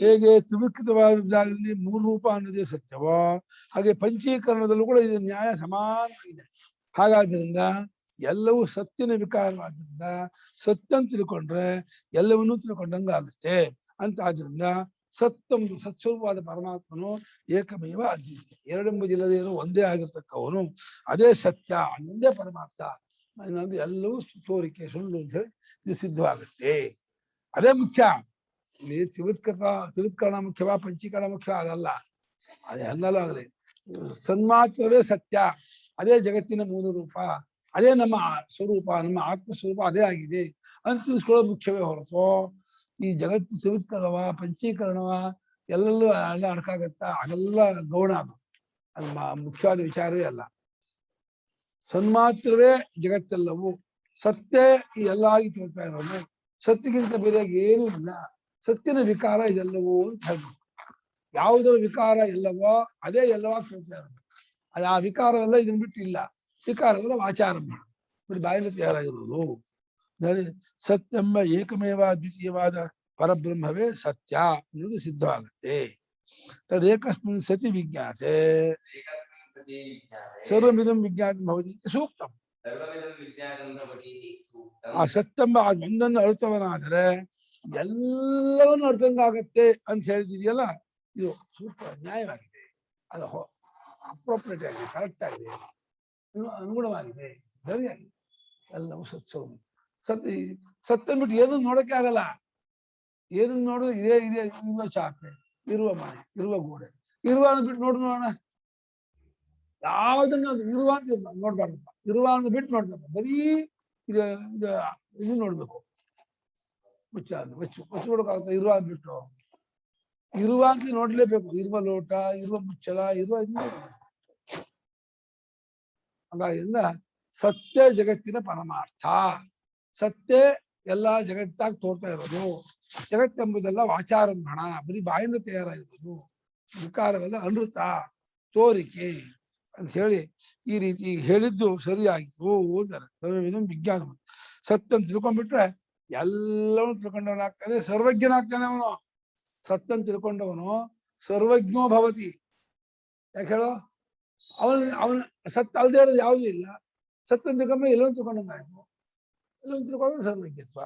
ಹೇಗೆ ತ್ರಿವಿಕೃತವಾದ ಜಾಗದಲ್ಲಿ ಮೂರು ರೂಪ ಅನ್ನೋದೇ ಸತ್ಯವೋ ಹಾಗೆ ಪಂಚೀಕರಣದಲ್ಲೂ ಕೂಡ ಇದು ನ್ಯಾಯ ಸಮಾನವಾಗಿದೆ. ಹಾಗಾದ್ರಿಂದ ಎಲ್ಲವೂ ಸತ್ಯನ ವಿಕಾರವಾದ್ರಿಂದ ಸತ್ಯ ಅಂತ ತಿಳ್ಕೊಂಡ್ರೆ ಎಲ್ಲವನ್ನೂ ತಿಳ್ಕೊಂಡಂಗಾಗುತ್ತೆ ಅಂತ. ಆದ್ರಿಂದ ಸತ್ತೊಂದು ಸತ್ಸ್ವರೂಪವಾದ ಪರಮಾತ್ಮನು ಏಕಮೇವ ಅದ್ವಿತೀಯ, ಎರಡೆಂಬುದಿಲ್ಲದೆ ಇರೋ ಒಂದೇ ಆಗಿರ್ತಕ್ಕವನು, ಅದೇ ಸತ್ಯ, ಅನ್ನೊಂದೇ ಪರಮಾತ್ಮ ಅನ್ನೋದು ಎಲ್ಲವೂ ತೋರಿಕೆ ಸುಳ್ಳು ಅಂತ ಹೇಳಿ ಇದು ಸಿದ್ಧವಾಗುತ್ತೆ. ಅದೇ ಮುಖ್ಯ. ಇಲ್ಲಿ ತ್ರಿವಿತ್ಕರಣ ಮುಖ್ಯವಾ ಪಂಚೀಕರಣ ಮುಖ್ಯ ಅದಲ್ಲ, ಅದೇ ಹೆಂಗಲ್ಲೂ ಆಗಲಿ. ಸನ್ಮಾತ್ರವೇ ಸತ್ಯ, ಅದೇ ಜಗತ್ತಿನ ಮೂಲ ರೂಪ, ಅದೇ ನಮ್ಮ ಸ್ವರೂಪ, ನಮ್ಮ ಆತ್ಮಸ್ವರೂಪ ಅದೇ ಆಗಿದೆ ಅಂತ ತಿಳಿಸ್ಕೊಳ್ಳೋದು ಮುಖ್ಯವೇ ಹೊರತು ಈ ಜಗತ್ತು ತ್ರಿವಿತ್ಕರಣವ ಪಂಚೀಕರಣವ ಎಲ್ಲೆಲ್ಲೂ ಎಲ್ಲ ಅಡಕಾಗತ್ತಾ, ಅದೆಲ್ಲ ಗೌಣ, ಅದು ಮುಖ್ಯವಾದ ವಿಚಾರವೇ ಅಲ್ಲ. ಸನ್ಮಾತ್ರವೇ ಜಗತ್ತೆಲ್ಲವೂ, ಸತ್ಯ ಈ ಎಲ್ಲ ಆಗಿ ತೋರ್ತಾ ಇರೋದು, ಸತ್ಯಕ್ಕಿಂತ ಬೇರೆಯಾಗಿ ಏನೂ ಇಲ್ಲ, ಸತ್ಯನ ವಿಕಾರ ಇದೆಲ್ಲವೂ ಅಂತ ಹೇಳ್ಬೇಕು. ಯಾವುದರ ವಿಕಾರ ಎಲ್ಲವೋ ಅದೇ ಎಲ್ಲವಾಗಿ ತೋರ್ತಾ ಇರೋದು, ಅದು ಆ ವಿಕಾರವೆಲ್ಲ ಇದನ್ನ ಬಿಟ್ಟು ಇಲ್ಲ, ವಿಕಾರವೆಲ್ಲ ಆಚಾರಂಭ ಬರೀ ಬಾಯಿಂದ ತಯಾರಾಗಿರೋದು. ಸತ್ಯೆಂಬ ಏಕಮೇವ ದ್ವಿತೀಯವಾದ ಪರಬ್ರಹ್ಮವೇ ಸತ್ಯ ಅನ್ನೋದು ಸಿದ್ಧವಾಗುತ್ತೆ. ತದೇಕಸ್ಮಿನ್ ಸತಿ ವಿಜ್ಞಾತೆ ಸರ್ವಮಿದಂ ವಿಜ್ಞಾತ ಭವತಿ ಸೂಕ್ತಂ. ಆ ಸತ್ಯಂಬ ಒಂದನ್ನು ಅರ್ಥವನಾದರೆ ಎಲ್ಲವನ್ನು ಅರ್ಥಂಗಾಗತ್ತೆ ಅಂತ ಹೇಳಿದೆಯಲ್ಲ, ಇದು ಸೂಕ್ತ ನ್ಯಾಯವಾಗಿದೆ, ಅದು ಅಪ್ರೋಪ್ರಿಯೇಟ್ ಆಗಿದೆ, ಕರೆಕ್ಟ್ ಆಗಿದೆ, ಅನುಗುಣವಾಗಿದೆ, ಸರಿಯಾಗಿದೆ. ಎಲ್ಲವೂ ಸತ್ಸ್ವರೂಪ. ಸತ್ಯ ಬಿಟ್ಟು ಏನನ್ನು ನೋಡಕ್ಕೆ ಆಗಲ್ಲ. ಏನನ್ನು ನೋಡು ಇದೇ ಇದೆ, ಇರುವ ಚಾಪೆ, ಇರುವ ಮನೆ, ಇರುವ ಗೋಡೆ, ಇರುವ ಬಿಟ್ಟು ನೋಡು ನೋಡೋಣ. ಯಾವುದನ್ನ ಇರುವ ಅಂತ ನೋಡ್ಬಾರ್ದಪ್ಪ, ಇರುವ ಅಂತ ಬಿಟ್ಟು ನೋಡ್ಬೇಕು, ಬರೀ ಇದು ನೋಡ್ಬೇಕು. ಮುಚ್ಚ ನೋಡೋಕ್ಕಾಗುತ್ತೆ, ಇರುವ ಅಂದ್ಬಿಟ್ಟು ಇರುವ ಅಂತ ನೋಡ್ಲೇಬೇಕು. ಇರುವ ಲೋಟ, ಇರುವ ಮುಚ್ಚಲ, ಇರುವ ಹಾಗಾದ್ರಿಂದ ಸತ್ಯ ಜಗತ್ತಿನ ಪರಮಾರ್ಥ, ಸತ್ಯ ಎಲ್ಲಾ ಜಗತ್ತಾಗಿ ತೋರ್ತಾ ಇರೋದು. ಜಗತ್ತೆಂಬುದೆಲ್ಲ ವಾಚಾರಂಭಣ, ಬರೀ ಬಾಯಿಂದ ತಯಾರಾಗಿರೋದು. ವಿಕಾರವೆಲ್ಲ ಅನೃತ, ತೋರಿಕೆ ಅಂತ ಹೇಳಿ ಈ ರೀತಿ ಹೇಳಿದ್ದು ಸರಿಯಾಗಿತ್ತು ಅಂತಾರೆ. ಸರ್ವವಿಧಂ ವಿಜ್ಞಾನ, ಸತ್ತನ್ನು ತಿಳ್ಕೊಂಡ್ಬಿಟ್ರೆ ಎಲ್ಲವೂ ತಿಳ್ಕೊಂಡವನಾಗ್ತಾನೆ, ಸರ್ವಜ್ಞನಾಗ್ತಾನೆ ಅವನು. ಸತ್ತನ್ನು ತಿಳ್ಕೊಂಡವನು ಸರ್ವಜ್ಞೋ ಭವತಿ. ಯಾಕೆ ಹೇಳೋ? ಅವನ ಸತ್ ಅಲ್ದೇ ಇರೋದು ಯಾವುದೂ ಇಲ್ಲ. ಸತ್ತನ್ನು ತಿಳ್ಕೊಂಡ್ರೆ ಎಲ್ಲವೂ ತಿಳ್ಕೊಂಡಾಯ್ತು. ಎಲ್ಲವೂ ತಿಳ್ಕೊಂಡ್ರೆ ಸರ್ವಜ್ಞತ್ವ.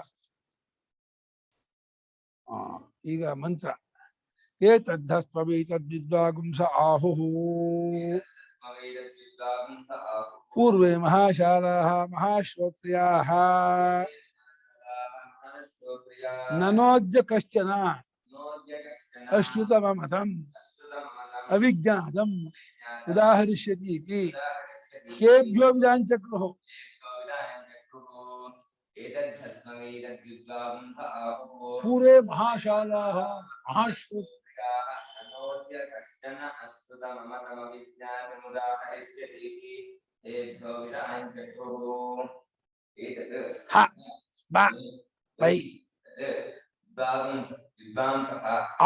ಈಗ ಮಂತ್ರ. ಏತದ್ಧಸ್ತ್ವಮೇತದ್ವಿದ್ವಾಗುಂಸ ಆಹುಃ ಪೂರ್ವೇ ಮಹಾಶಾಲಾಃ ಮಹಾಶ್ರೋತ್ರ್ಯಾಃ ನನೋದ್ಯ ಕಶ್ಚನ ಅಶ್ರುತಮಮತಂ ಅವಿಜ್ಞಾತಂ ಉದಾಹರಿಷ್ಯತಿ ಇತಿ ಕೇಭ್ಯೋ ವಿದಾಂಚಕ್ರುಃ. ಪೂರ್ವೇ ಮಹಾಶಾಲಾಃ ಮಹಾಶ್ರೋತ್ರ್ಯಾಃ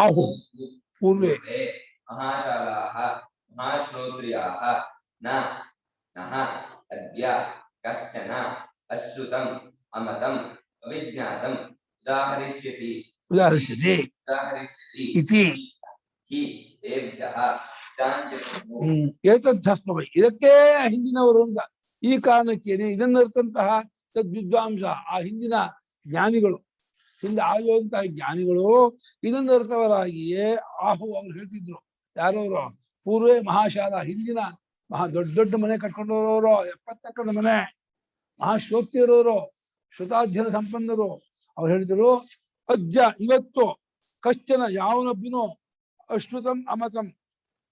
ಆಹು ಪೂರ್ವೇ ಮಹಾಶಾಲಾಃ ಮಹಾಶ್ರೋತ್ರ್ಯಾಃ ನಃ ಅದ್ಯ ಕಶ್ಚನ ಅಶ್ರುತಂ ಅಮತಂ ಅವಿಜ್ಞಾತಂ ಉದಾಹರಿಷ್ಯತಿ ಇತಿ ಏತದ್ಧಸ್ಮವೈ. ಇದಕ್ಕೆ ಹಿಂದಿನವರು ಅಂತ. ಈ ಕಾರಣಕ್ಕೇನೆ ಇದನ್ನರ್ಥಂತಹ ತದ್ವಿದ್ವಾಂಸ, ಆ ಹಿಂದಿನ ಜ್ಞಾನಿಗಳು, ಹಿಂದೆ ಆಗಿರುವಂತಹ ಜ್ಞಾನಿಗಳು ಇದನ್ನರ್ಥವರಾಗಿಯೇ ಆಹು ಅವ್ರು ಹೇಳ್ತಿದ್ರು. ಯಾರವರು? ಪೂರ್ವೇ ಮಹಾಶಾಲಾ, ಹಿಂದಿನ ದೊಡ್ಡ ದೊಡ್ಡ ಮನೆ ಕಟ್ಕೊಂಡವರು, 70 ಮನೆ ಮಹಾಶ್ರೋತ್ಯರವರು, ಶ್ರುತಾಧ್ಯಯನ ಸಂಪನ್ನರು. ಅವ್ರು ಹೇಳಿದ್ರು, ಅದ್ಯ ಇವತ್ತು ಕಶ್ಚನ ಯಾವನೊಬ್ಬನು ಅಶ್ರುತಂ ಅಮತಂ,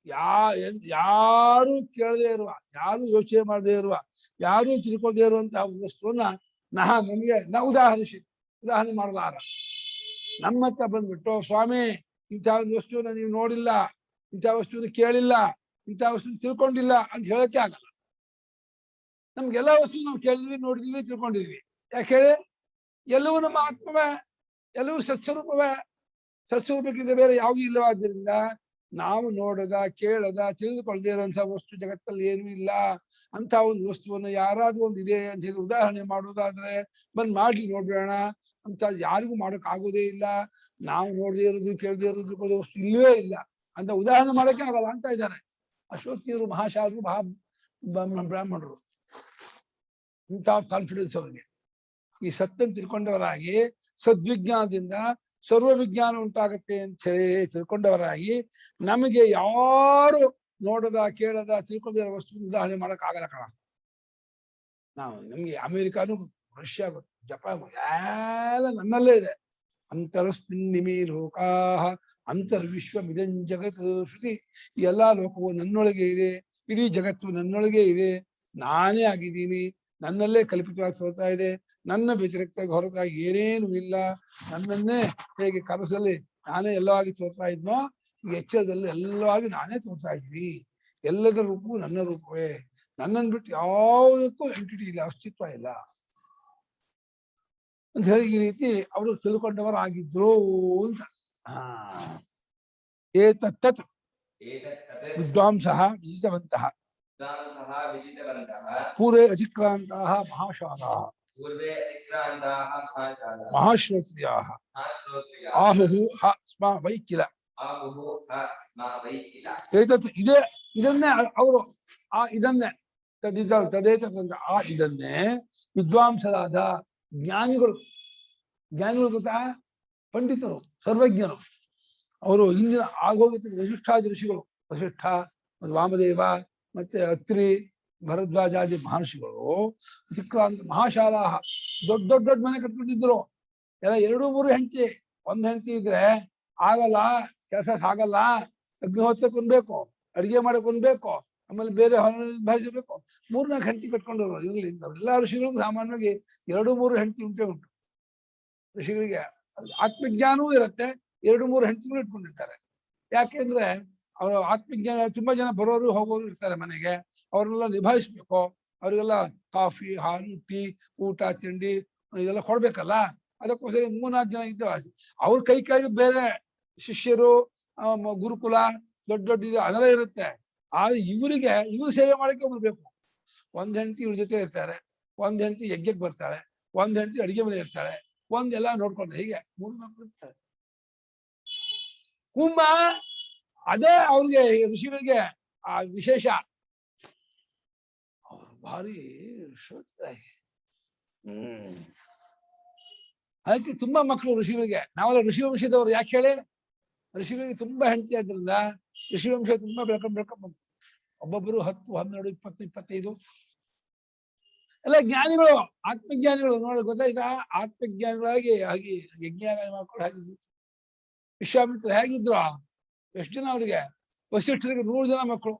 ಯಾರು ಕೇಳದೇ ಇರುವ, ಯಾರು ಯೋಚನೆ ಮಾಡದೇ ಇರುವ, ಯಾರು ತಿಳ್ಕೊಳ್ದೇ ಇರುವಂತಹ ವಸ್ತುವನ್ನ ನಮಗೆ ಉದಾಹರಣೆ ಮಾಡಲಾರ. ನಮ್ಮ ಹತ್ರ ಬಂದ್ಬಿಟ್ಟು, ಸ್ವಾಮಿ ಇಂಥ ಒಂದು ವಸ್ತುವನ್ನ ನೀವು ನೋಡಿಲ್ಲ, ಇಂಥ ವಸ್ತುವನ್ನು ಕೇಳಿಲ್ಲ, ಇಂಥ ವಸ್ತುನ ತಿಳ್ಕೊಂಡಿಲ್ಲ ಅಂತ ಹೇಳಕ್ಕೆ ಆಗಲ್ಲ. ನಮ್ಗೆಲ್ಲ ವಸ್ತು ನಾವು ಕೇಳಿದ್ವಿ, ನೋಡಿದ್ವಿ, ತಿಳ್ಕೊಂಡಿದ್ವಿ. ಯಾಕೆ ಹೇಳಿ? ಎಲ್ಲವೂ ನಮ್ಮ ಆತ್ಮವೇ, ಎಲ್ಲವೂ ಸತ್ಸ್ವರೂಪವೇ. ಸತ್ಸ್ವರೂಪಕ್ಕಿಂತ ಬೇರೆ ಯಾವುದೂ ಇಲ್ಲವಾದ್ದರಿಂದ ನಾವು ನೋಡದ, ಕೇಳದ, ತಿಳಿದುಕೊಳ್ಳದೇ ಇರೋಂಥ ವಸ್ತು ಜಗತ್ತಲ್ಲಿ ಏನೂ ಇಲ್ಲ. ಅಂತ ಒಂದು ವಸ್ತುವನ್ನು ಯಾರಾದ್ರೂ ಒಂದು ಇದೆ ಅಂತ ಹೇಳಿ ಉದಾಹರಣೆ ಮಾಡೋದಾದ್ರೆ ಬಂದ್ ಮಾಡ್ಲಿ ನೋಡ್ಬೇಡ ಅಂತ ಯಾರಿಗೂ ಮಾಡೋಕ್ ಆಗೋದೇ ಇಲ್ಲ. ನಾವು ನೋಡದೇ ಇರೋದು, ಕೇಳದೇ ಇರೋದು, ತಿಳ್ಕೊಳ್ಳೋ ವಸ್ತು ಇಲ್ಲವೇ ಇಲ್ಲ ಅಂತ ಉದಾಹರಣೆ ಮಾಡೋಕೆ ಆಗಲ್ಲ ಅಂತ ಇದ್ದಾರೆ ಅಶ್ವತ್ಥಿಯರು, ಮಹಾಶಾಲರು, ಬ್ರಾಹ್ಮಣರು. ಇಂಥ ಕಾನ್ಫಿಡೆನ್ಸ್ ಅವರಿಗೆ. ಈ ಸತ್ತನ್ನು ತಿಳ್ಕೊಂಡವರಾಗಿ ಸದ್ವಿಜ್ಞಾನದಿಂದ ಸರ್ವವಿಜ್ಞಾನ ಉಂಟಾಗತ್ತೆ ಅಂತ ಹೇಳಿ ತಿಳ್ಕೊಂಡವರಾಗಿ ನಮಗೆ ಯಾರು ನೋಡದ, ಕೇಳದ, ತಿಳ್ಕೊಳ್ಳದ ವಸ್ತು ಉದಾಹರಣೆ ಮಾಡಕ್ ಆಗಲ್ಲ ಕಣ. ನಮ್ಗೆ ಅಮೆರಿಕಾನು ಗೊತ್ತು, ರಷ್ಯಾ ಗೊತ್ತು, ಜಪಾನ್ ಗೊತ್ತು, ಎಲ್ಲ ನನ್ನಲ್ಲೇ ಇದೆ. ಅಂತರಸ್ಮಿನ್ನಿಮೇ ಲೋಕಾಹ ಅಂತರ್ವಿಶ್ವಮಿದಂ ಜಗತ್. ಶ್ರುತಿ, ಈ ಎಲ್ಲಾ ಲೋಕವು ನನ್ನೊಳಗೆ ಇದೆ, ಇಡೀ ಜಗತ್ತು ನನ್ನೊಳಗೆ ಇದೆ, ನಾನೇ ಆಗಿದ್ದೀನಿ, ನನ್ನಲ್ಲೇ ಕಲ್ಪಿತವಾಗಿ ತೋರ್ತಾ ಇದೆ, ನನ್ನ ವ್ಯತಿರಿಕ್ತವಾಗಿ ಹೊರತಾಗಿ ಏನೇನು ಇಲ್ಲ. ನನ್ನನ್ನೇ ಹೇಗೆ ಕನಸಲ್ಲಿ ನಾನೇ ಎಲ್ಲವಾಗಿ ತೋರ್ತಾ ಇದ್ನೋ, ಈ ಎಚ್ಚರದಲ್ಲಿ ಎಲ್ಲವಾಗಿ ನಾನೇ ತೋರ್ತಾ ಇದ್ದೀನಿ. ಎಲ್ಲದರ ರೂಪವು ನನ್ನ ರೂಪವೇ. ನನ್ನನ್ನು ಬಿಟ್ಟು ಯಾವುದಕ್ಕೂ ಎಂಟಿಟಿ ಇಲ್ಲ, ಅಸ್ತಿತ್ವ ಇಲ್ಲ ಅಂತ ಹೇಳಿ ಈ ರೀತಿ ಅವರು ತಿಳ್ಕೊಂಡವರಾಗಿದ್ರು ಅಂತ. ಏತತ್ತತ್ ವಿದ್ವಾಂಸಃ ವಿದಿತವಂತಃ ಪೂರ್ವೇ ಅತಿಕ್ರಾಂತಾಃ ಮಹಾಶಾಲಾಃ ಮಹಾಶ್ರೋತ್ರ್ಯಾಃ ಆಹುಃ ಸ್ಮ ವೈ ಕಿಲ. ಏತತ್ ಇದನ್ನೇ ಅವರು ಇದನ್ನೇ ತದೇತಂತ ಇದನ್ನೇ ವಿದ್ವಾಂಸರಾದ ಜ್ಞಾನಿಗಳು ಗೊತ್ತಾ, ಪಂಡಿತರು, ಸರ್ವಜ್ಞರು. ಅವರು ಹಿಂದಿನ ಆಗೋಗಿದ್ದ ವಸಿಷ್ಠಾದಿ ಋಷಿಗಳು, ವಸಿಷ್ಠ ಮತ್ತು ವಾಮದೇವ ಮತ್ತೆ ಅತ್ರಿ, ಭರದ್ವಾಜಾದಿ ಮಹರ್ಷಿಗಳು ಅತಿಕ್ರಾಂತ ಮಹಾಶಾಲಾ, ದೊಡ್ಡ ಮನೆ ಕಟ್ಬಿಟ್ಟಿದ್ರು. ಎಲ್ಲ 2-3 ಹೆಂಡತಿ. ಒಂದ್ ಹೆಂಡತಿ ಇದ್ರೆ ಆಗಲ್ಲ, ಕೆಲಸ ಸಾಗಲ್ಲ. ಅಗ್ನಿಹೋತ್ರಕ್ಕೆ ಹೊಂದ್ಬೇಕು, ಅಡಿಗೆ ಮಾಡಕ್ ಹೊಂದ್ಬೇಕು, ಆಮೇಲೆ ಬೇರೆ ಭಾಷಬೇಕು. 3-4 ಹೆಂಡತಿ ಕಟ್ಕೊಂಡವ್ರು. ಇರ್ಲಿ, ಎಲ್ಲಾ ಋಷಿಗಳಿಗೂ ಸಾಮಾನ್ಯವಾಗಿ 2-3 ಹೆಂಡತಿ ಉಂಟು. ಋಷಿಗಳಿಗೆ ಆತ್ಮಜ್ಞಾನವೂ ಇರುತ್ತೆ, 2-3 ಹೆಂಡತಿಗಳು ಇಟ್ಕೊಂಡಿರ್ತಾರೆ. ಯಾಕೆಂದ್ರೆ ಅವರು ಆತ್ಮಜ್ಞಾನ, ತುಂಬಾ ಜನ ಬರೋರು ಹೋಗೋರು ಇರ್ತಾರೆ ಮನೆಗೆ, ಅವ್ರನ್ನೆಲ್ಲ ನಿಭಾಯಿಸ್ಬೇಕು. ಅವ್ರಿಗೆಲ್ಲ ಕಾಫಿ, ಹಾಲು, ಟೀ, ಊಟ ತಿಂಡಿ ಇದೆಲ್ಲ ಕೊಡ್ಬೇಕಲ್ಲ. ಅದಕ್ಕೋಸ್ಕರ 3-4 ಜನ ಇದ್ದ ಅವ್ರ ಕೈಗೆ ಬೇರೆ ಶಿಷ್ಯರು, ಗುರುಕುಲ, ದೊಡ್ಡ ದೊಡ್ಡ ಇದು ಅದೆಲ್ಲ ಇರುತ್ತೆ. ಆದ್ರೆ ಇವ್ರು ಸೇವೆ ಮಾಡಕ್ಕೆ ಒಬ್ರು ಬೇಕು. ಒಂದ್ ಹೆಂಡತಿ ಇವ್ರ ಜೊತೆ ಇರ್ತಾರೆ, ಒಂದ್ ಹೆಂಡತಿ ಯಜ್ಞಕ್ಕೆ ಬರ್ತಾಳೆ, ಒಂದ್ ಹೆಂಡತಿ ಅಡಿಗೆ ಮನೆ ಇರ್ತಾಳೆ, ಒಂದೆಲ್ಲ ನೋಡ್ಕೊಂಡು ಹೀಗೆ 3-4 ಇರ್ತಾರೆ. ಕುಂಭ ಅದೇ ಅವ್ರಿಗೆ ಋಷಿಗಳಿಗೆ ಆ ವಿಶೇಷ. ಅವ್ರು ಭಾರಿ ಶ್ರದ್ಧಾಗಿ. ಅದಕ್ಕೆ ತುಂಬಾ ಮಕ್ಕಳು ಋಷಿಗಳಿಗೆ. ನಾವೆಲ್ಲ ಋಷಿ ವಂಶದವ್ರು. ಯಾಕೆ ಹೇಳಿ? ಋಷಿಗಳಿಗೆ ತುಂಬಾ ಹೆಂಡತಿ ಆದ್ರಿಂದ ಋಷಿ ವಂಶ ತುಂಬಾ ಬೆಳ್ಕೊಂಡ್ ಬಂತು. ಒಬ್ಬೊಬ್ಬರು 10, 12, 20, 25 ಎಲ್ಲ ಜ್ಞಾನಿಗಳು, ಆತ್ಮಜ್ಞಾನಿಗಳು. ನೋಡಿ ಗೊತ್ತಾಯ್ತಾ? ಆತ್ಮಜ್ಞಾನಿಗಳಾಗಿ ಹಾಗೆ ಯಜ್ಞ ಮಾಡ್ಕೊಂಡು ಹಾಗಿದ್ರು. ವಿಶ್ವಾಮಿತ್ರ ಹೇಗಿದ್ರು? ಎಷ್ಟು ಜನ ಅವ್ರಿಗೆ? ವಸಿಷ್ಠರಿಗೆ 100 ಜನ ಮಕ್ಕಳು,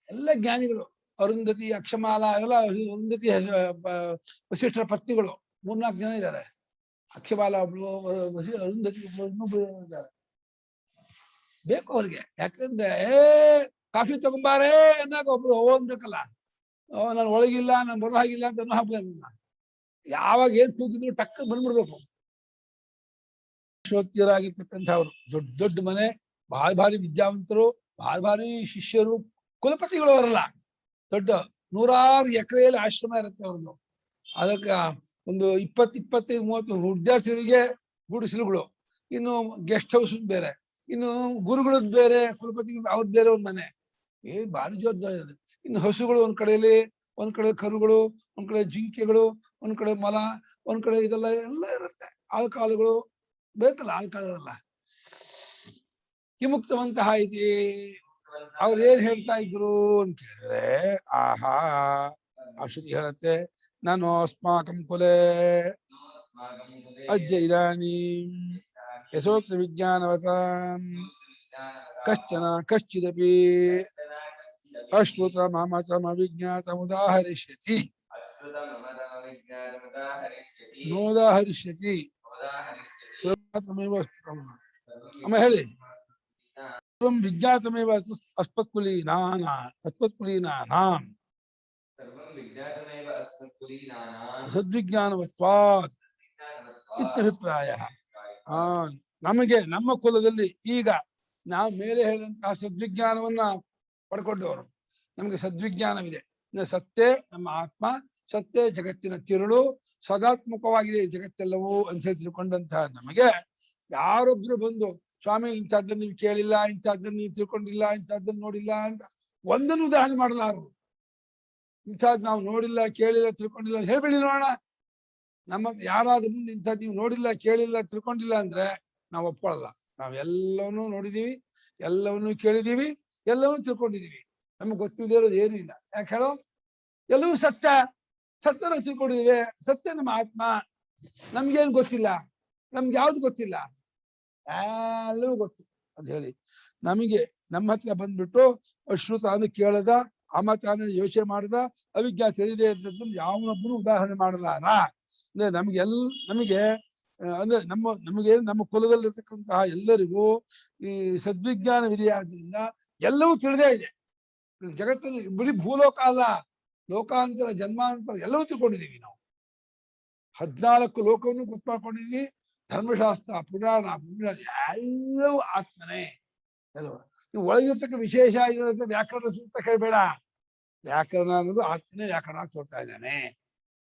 ಎಲ್ಲ ಜ್ಞಾನಿಗಳು. ಅರುಂಧತಿ, ಅಕ್ಷಮಾಲ ಎಲ್ಲ ಅರುಂಧತಿ ವಸಿಷ್ಠರ ಪತ್ನಿಗಳು 3-4 ಜನ ಇದ್ದಾರೆ. ಅಕ್ಷಮಾಲ ಒಬ್ಳು, ಅರುಂಧತಿ ಒಬ್ಳು, ಇನ್ನೊಬ್ಳು ಇದ್ದಾರೆ. ಬೇಕು ಅವ್ರಿಗೆ. ಯಾಕಂದ್ರೆ ಕಾಫಿ ತಗೊಂಬಾರೇ ಅಂದಾಗ ಒಬ್ರು ಹೋಗ್ಬೇಕಲ್ಲ. ನಾನು ಒಳಗಿಲ್ಲ, ನಾನು ಬರೋ ಹಾಗಿಲ್ಲ ಅಂತ ಅನ್ನೋ ಹಾಕ್ಬೇಕು. ಯಾವಾಗ ಏನ್ ಕೂಗಿದ್ರು ಟಕ್ಕ ಬಂದ್ಬಿಡ್ಬೇಕು. ಶ್ರೋತ್ಯರಾಗಿರ್ತಕ್ಕಂಥವ್ರು, ದೊಡ್ಡ ದೊಡ್ಡ ಮನೆ, ಭಾರಿ ವಿದ್ಯಾವಂತರು, ಭಾರಿ ಶಿಷ್ಯರು, ಕುಲಪತಿಗಳು ಅವರಲ್ಲ. ದೊಡ್ಡ 100 ಎಕರೆಯಲ್ಲಿ ಆಶ್ರಮ ಇರುತ್ತೆ ಅವ್ರದ್ದು. ಅದಕ್ಕೆ ಒಂದು 20-25-30 ವಿದ್ಯಾರ್ಥಿಗಳಿಗೆ ಗುಡಿಸಲುಗಳು, ಇನ್ನು ಗೆಸ್ಟ್ ಹೌಸ್ ಬೇರೆ, ಇನ್ನು ಗುರುಗಳದ್ ಬೇರೆ, ಕುಲಪತಿ ಅವ್ರದ್ ಬೇರೆ ಒಂದ್ ಮನೆ. ಭಾರಿ ಜವಾಬ್ದಾರಿ ಇದೆ. ಇನ್ನು ಹಸುಗಳು ಒಂದ್ ಕಡೆಯಲ್ಲಿ, ಒಂದ್ ಕಡೆ ಕರುಗಳು, ಒಂದ್ ಕಡೆ ಜಿಂಕೆಗಳು, ಒಂದ್ ಕಡೆ ಮಲ, ಒಂದ್ ಕಡೆ ಇದೆಲ್ಲ ಎಲ್ಲ ಇರುತ್ತೆ. ಆಳ್ಕಾಳುಗಳು ಬೇಕಲ್ಲ, ಆಳ್ಕಾಳುಗಳೆಲ್ಲ. ಕಿಮುಕ್ತವಂತಹ ಇದೆ. ಅವ್ರು ಏನ್ ಹೇಳ್ತಾ ಇದ್ರು ಅಂತ ಹೇಳಿದ್ರೆ, ಆಹಾ ಶ್ರುತಿ ಹೇಳತ್ತೆ, ನಾನು ಅಸ್ಮಾಕಂ ಕುಲೆ ಅಜ್ಜ ಇದಾನೀಂ ಯಥೋಕ್ತ ವಿಜ್ಞಾನವತಾಂ ಕಶ್ಚನ ಕಶ್ಚಿದಪಿ ಅಶ್ರುತ ಮಮತಮ ವಿಜ್ಞಾತಮುದಾಹರಿಷ್ಯತಿ ನೋದಾಹರಿಷ್ಯತಿ. ಅಮ್ಮ ಹೇಳಿ. ವಿಜ್ಞಾತಮೇವ ಅಸ್ಮತ್ಕುಲೀನಾನಾಂ ಸದ್ವಿಜ್ಞಾನವತ್ವಾತ್ ಇತ್ಯಭಿಪ್ರಾಯಃ. ನಮಗೆ ನಮ್ಮ ಕುಲದಲ್ಲಿ ಈಗ ನಾವು ಮೇಲೆ ಹೇಳಿದಂತಹ ಸದ್ವಿಜ್ಞಾನವನ್ನ ಪಡ್ಕೊಂಡವರು. ನಮಗೆ ಸದ್ವಿಜ್ಞಾನವಿದೆ. ಸತ್ತೇ ನಮ್ಮ ಆತ್ಮ, ಸತ್ತೇ ಜಗತ್ತಿನ ತಿರುಳು, ಸದಾತ್ಮಕವಾಗಿದೆ ಜಗತ್ತೆಲ್ಲವೂ ಅಂತ ಹೇಳಿ ತಿಳ್ಕೊಂಡಂತಹ ನಮಗೆ ಯಾರೊಬ್ರು ಬಂದು, ಸ್ವಾಮಿ ಇಂಥದ್ದನ್ನು ನೀವು ಕೇಳಿಲ್ಲ, ಇಂಥದ್ದನ್ನು ನೀವು ತಿಳ್ಕೊಂಡಿಲ್ಲ, ಇಂಥದ್ದನ್ನು ನೋಡಿಲ್ಲ ಅಂತ ಒಂದನ್ನು ಉದಾಹರಣೆ ಮಾಡಲಾರು. ಇಂಥದ್ದು ನಾವು ನೋಡಿಲ್ಲ, ಕೇಳಿಲ್ಲ, ತಿಳ್ಕೊಂಡಿಲ್ಲ ಅಂತ ಹೇಳ್ಬೇಡಿ ನೋಡೋಣ. ನಮ್ಮ ಯಾರಾದ್ರೂ ಮುಂದೆ ಇಂಥದ್ದು ನೀವು ನೋಡಿಲ್ಲ, ಕೇಳಿಲ್ಲ, ತಿಳ್ಕೊಂಡಿಲ್ಲ ಅಂದ್ರೆ ನಾವು ಒಪ್ಕೊಳ್ಳಲ್ಲ. ನಾವೆಲ್ಲವನ್ನೂ ನೋಡಿದೀವಿ, ಎಲ್ಲವನ್ನೂ ಕೇಳಿದೀವಿ, ಎಲ್ಲವನ್ನೂ ತಿಳ್ಕೊಂಡಿದೀವಿ. ನಮ್ಗೆ ಗೊತ್ತಿಲ್ಲದೆ ಇರೋದು ಏನೂ ಇಲ್ಲ. ಯಾಕೆ ಹೇಳೋ? ಎಲ್ಲವೂ ಸತ್ಯ, ಸತ್ಯನ ತಿಳ್ಕೊಂಡಿದೀವಿ. ಸತ್ಯ ನಮ್ಮ ಆತ್ಮ. ನಮ್ಗೇನು ಗೊತ್ತಿಲ್ಲ, ನಮ್ಗೆ ಯಾವ್ದು ಗೊತ್ತಿಲ್ಲ, ಎಲ್ಲವೂ ಗೊತ್ತು ಅಂತ ಹೇಳಿ ನಮಗೆ ನಮ್ಮ ಹತ್ರ ಬಂದ್ಬಿಟ್ಟು ಅಶ್ರುತ ಅನ್ನು ಕೇಳದ, ಅಮತಾನ ಯೋಚನೆ ಮಾಡದ, ಅವಿಜ್ಞಾ ತಿಳಿದೆ ಅಂತದ್ದು ಯಾವನೊಬ್ಬನು ಉದಾಹರಣೆ ಮಾಡಲಾರ. ಅಂದ್ರೆ ನಮಗೆ ಅಂದ್ರೆ ನಮ್ಮ ಕುಲದಲ್ಲಿರ್ತಕ್ಕಂತಹ ಎಲ್ಲರಿಗೂ ಈ ಸದ್ವಿಜ್ಞಾನವಿದೆ. ಆದ್ರಿಂದ ಎಲ್ಲವೂ ತಿಳಿದೇ ಇದೆ. ಜಗತ್ತಲ್ಲಿ ಬರೀ ಭೂಲೋಕ ಅಲ್ಲ, ಲೋಕಾಂತರ, ಜನ್ಮಾಂತರ ಎಲ್ಲವೂ ತಿಳ್ಕೊಂಡಿದೀವಿ ನಾವು. 14 ಲೋಕವನ್ನು ಗೊತ್ತು ಮಾಡ್ಕೊಂಡಿದೀವಿ. ಧರ್ಮಶಾಸ್ತ್ರ, ಪುರಾಣ, ಎಲ್ಲವೂ ಆತ್ಮನೇ. ಅಲ್ವ? ನೀವು ಒಳಗಿರ್ತಕ್ಕ ವಿಶೇಷ ಇದರಂತ ವ್ಯಾಕರಣ ಸೂಕ್ತ ಕೇಳಬೇಡ. ವ್ಯಾಕರಣ ಅನ್ನೋದು ಆತ್ಮನೇ ವ್ಯಾಕರಣ ತೋರ್ತಾ ಇದ್ದಾನೆ.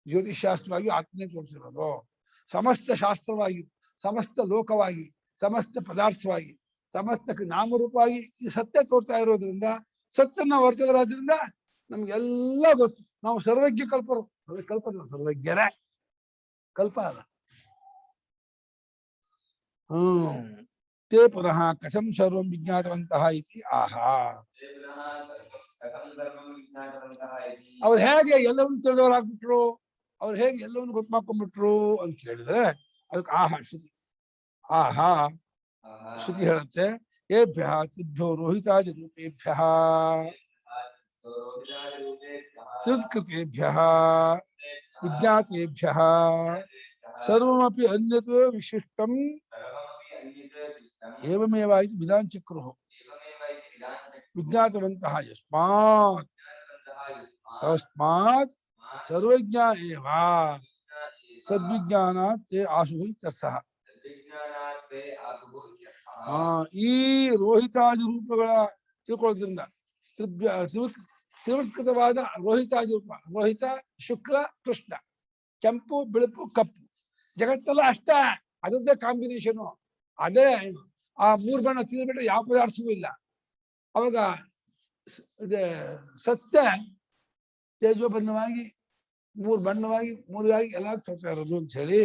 ಜ್ಯೋತಿಷಾಸ್ತ್ರವಾಗಿ ಆತ್ಮನೇ ತೋರಿಸಿರೋದು. ಸಮಸ್ತ ಶಾಸ್ತ್ರವಾಗಿ, ಸಮಸ್ತ ಲೋಕವಾಗಿ, ಸಮಸ್ತ ಪದಾರ್ಥವಾಗಿ, ಸಮಸ್ತ ನಾಮರೂಪವಾಗಿ ಈ ಸತ್ಯ ತೋರ್ತಾ ಇರೋದ್ರಿಂದ, ಸತ್ಯನ ವರ್ತಕರಾದ್ರಿಂದ ನಮ್ಗೆಲ್ಲ ಗೊತ್ತು. ನಾವು ಸರ್ವಜ್ಞ ಕಲ್ಪರು. ಸರ್ವಜ್ಞರೇ, ಕಲ್ಪ ಅಲ್ಲ. ತೇ ಪುನಃ ಕಥಂ ಸರ್ವಂ ವಿಜ್ಞಾತವಂತಹ ಇತಿ ಆಹಾ. ಅವ್ರು ಹೇಗೆ ಎಲ್ಲವನ್ನು ತಿಳಿದವರಾಗ್ಬಿಟ್ರು, ಅವ್ರು ಹೇಗೆ ಎಲ್ಲವನ್ನು ಗೊತ್ತು ಮಾಡ್ಕೊಂಡ್ಬಿಟ್ರು ಅಂತ ಕೇಳಿದ್ರೆ ಅದಕ್ಕೆ ಆಹಾ ಶ್ರುತಿ. ಆಹಾ ಶ್ರುತಿ ಹೇಳುತ್ತೆ, ಏಭ್ಯ ತಿಭ್ಯೋ ರೋಹಿತಾದಿ ರೂಪೇಭ್ಯ ಸತ್ಕೃತೇಭ್ಯ ವಿಜ್ಞಾತೇಭ್ಯ ಸರ್ವಮಪಿ ಅನ್ಯತ್ ವಿಶಿಷ್ಟಂ ಏವಮೇವ ಇತಿ ವಿಧಾನಚಕ್ರುಃ ವಿಜ್ಞಾತವಂತಃ ಯಸ್ಮಾತ್ ತಸ್ಮಾತ್ ಸರ್ವಜ್ಞ ಏವ ಸದ್ವಿಜ್ಞಾನಾತ್ ತೇ ಆಶು ಇತ್ಯರ್ಥಃ. ತದ್ವಿಜ್ಞಾನಾರ್ಥೇ ಆಸುಃ ಇತ್ಯರ್ಥಃ. ಈ ರೋಹಿತಾದಿ ರೂಪಗಳ ತಿಳ್ಕೊಳ್ಳೋದ್ರಿಂದ ತ್ರಿವೃತ್ಕೃತವಾದ ರೋಹಿತಾದಿ ರೂಪ, ರೋಹಿತ ಶುಕ್ಲ ಕೃಷ್ಣ, ಕೆಂಪು ಬಿಳುಪು ಕಪ್ಪು, ಜಗತ್ತೆಲ್ಲ ಅಷ್ಟೇ, ಅದರದ್ದೇ ಕಾಂಬಿನೇಷನು, ಅದೇ ಆ ಮೂರು ಬಣ್ಣ ತಿಳಿದ್ಬಿಟ್ರೆ ಯಾವ ಪದಾರ್ಥವೂ ಇಲ್ಲ. ಅವಾಗ ಸತ್ಯ ತೇಜೋಬಣ್ಣವಾಗಿ ಮೂರು ಬಣ್ಣವಾಗಿ ಮೂರಾಗಿ ಎಲ್ಲ ತೋರ್ತಾ ಇರೋದು ಅಂತ ಹೇಳಿ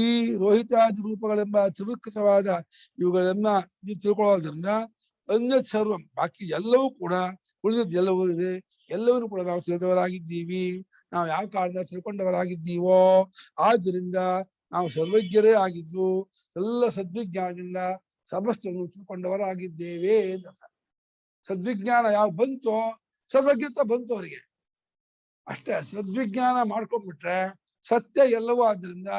ಈ ರೋಹಿತಾದಿ ರೂಪಗಳೆಂಬ ತ್ರಿವೃತ್ಕೃತವಾದ ಇವುಗಳನ್ನ ನೀವು ತಿಳ್ಕೊಳ್ಳೋದ್ರಿಂದ ಅನ್ಯ ಸರ್ವಂ ಬಾಕಿ ಎಲ್ಲವೂ ಕೂಡ ಉಳಿದದ್ದು ಎಲ್ಲವೂ ಇದೆ, ಎಲ್ಲವನ್ನೂ ಕೂಡ ನಾವು ತಿಳಿದವರಾಗಿದ್ದೀವಿ. ನಾವು ಯಾವ ಕಾರಣ ತಿಳ್ಕೊಂಡವರಾಗಿದ್ದೀವೋ ಆದ್ದರಿಂದ ನಾವು ಸರ್ವಜ್ಞರೇ ಆಗಿದ್ದು ಎಲ್ಲ ಸದ್ವಿಜ್ಞಾನದಿಂದ ಸಮಸ್ತವನ್ನು ತಿಳ್ಕೊಂಡವರಾಗಿದ್ದೇವೆ ಅಂತ. ಸದ್ವಿಜ್ಞಾನ ಯಾವ ಬಂತೋ ಸರ್ವಜ್ಞತ ಬಂತು ಅವರಿಗೆ ಅಷ್ಟೇ. ಸದ್ವಿಜ್ಞಾನ ಮಾಡ್ಕೊಂಡ್ಬಿಟ್ರೆ ಸತ್ಯ ಎಲ್ಲವೂ ಆದ್ರಿಂದ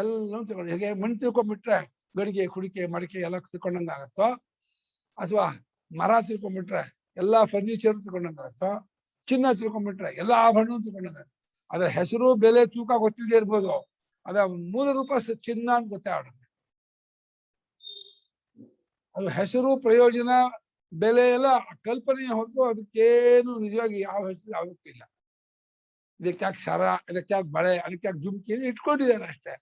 ಎಲ್ಲವೂ ತಿಳ್ಕೊಂಡು, ಹೇಗೆ ಮಣ್ಣು ತಿಳ್ಕೊಂಡ್ಬಿಟ್ರೆ ಗಡಿಗೆ ಕುಡಿಕೆ ಮಡಿಕೆ ಎಲ್ಲ ತಿಳ್ಕೊಂಡಂಗೆ ಆಗತ್ತೋ, ಅಥವಾ ಮರ ತಿಳ್ಕೊಂಡ್ಬಿಟ್ರೆ ಎಲ್ಲಾ ಫರ್ನಿಚರ್ ತಿಳ್ಕೊಂಡಂಗಾಗತ್ತೋ, ಚಿನ್ನ ತಿಳ್ಕೊಂಡ್ಬಿಟ್ರೆ ಎಲ್ಲ ಆಭರಣ ತಿಳ್ಕೊಂಡಂಗ. ಅದ್ರ ಹೆಸರು ಬೆಲೆ ತೂಕ ಗೊತ್ತಿಲ್ಲದೆ ಇರ್ಬೋದು, ಅದ ಮೂಲ ರೂಪ ಚಿನ್ನ ಅಂತ ಗೊತ್ತಾಗುತ್ತೆ. ಅದು ಹೆಸರು ಪ್ರಯೋಜನ ಬೆಲೆ ಎಲ್ಲ ಕಲ್ಪನೆಯ ಹೊರತು ಅದಕ್ಕೇನು ನಿಜವಾಗಿ ಯಾವ ಹೆಸರು ಯಾವುದಕ್ಕೂ ಇಲ್ಲ. ಇದಕ್ಕಾಗಿ ಸರ, ಇದಕ್ಕಾಗಿ ಬಳೆ, ಅದಕ್ಕಾಗಿ ಜುಮ್ಕಿ ಇಟ್ಕೊಂಡಿದ್ದಾರೆ ಅಷ್ಟೇ,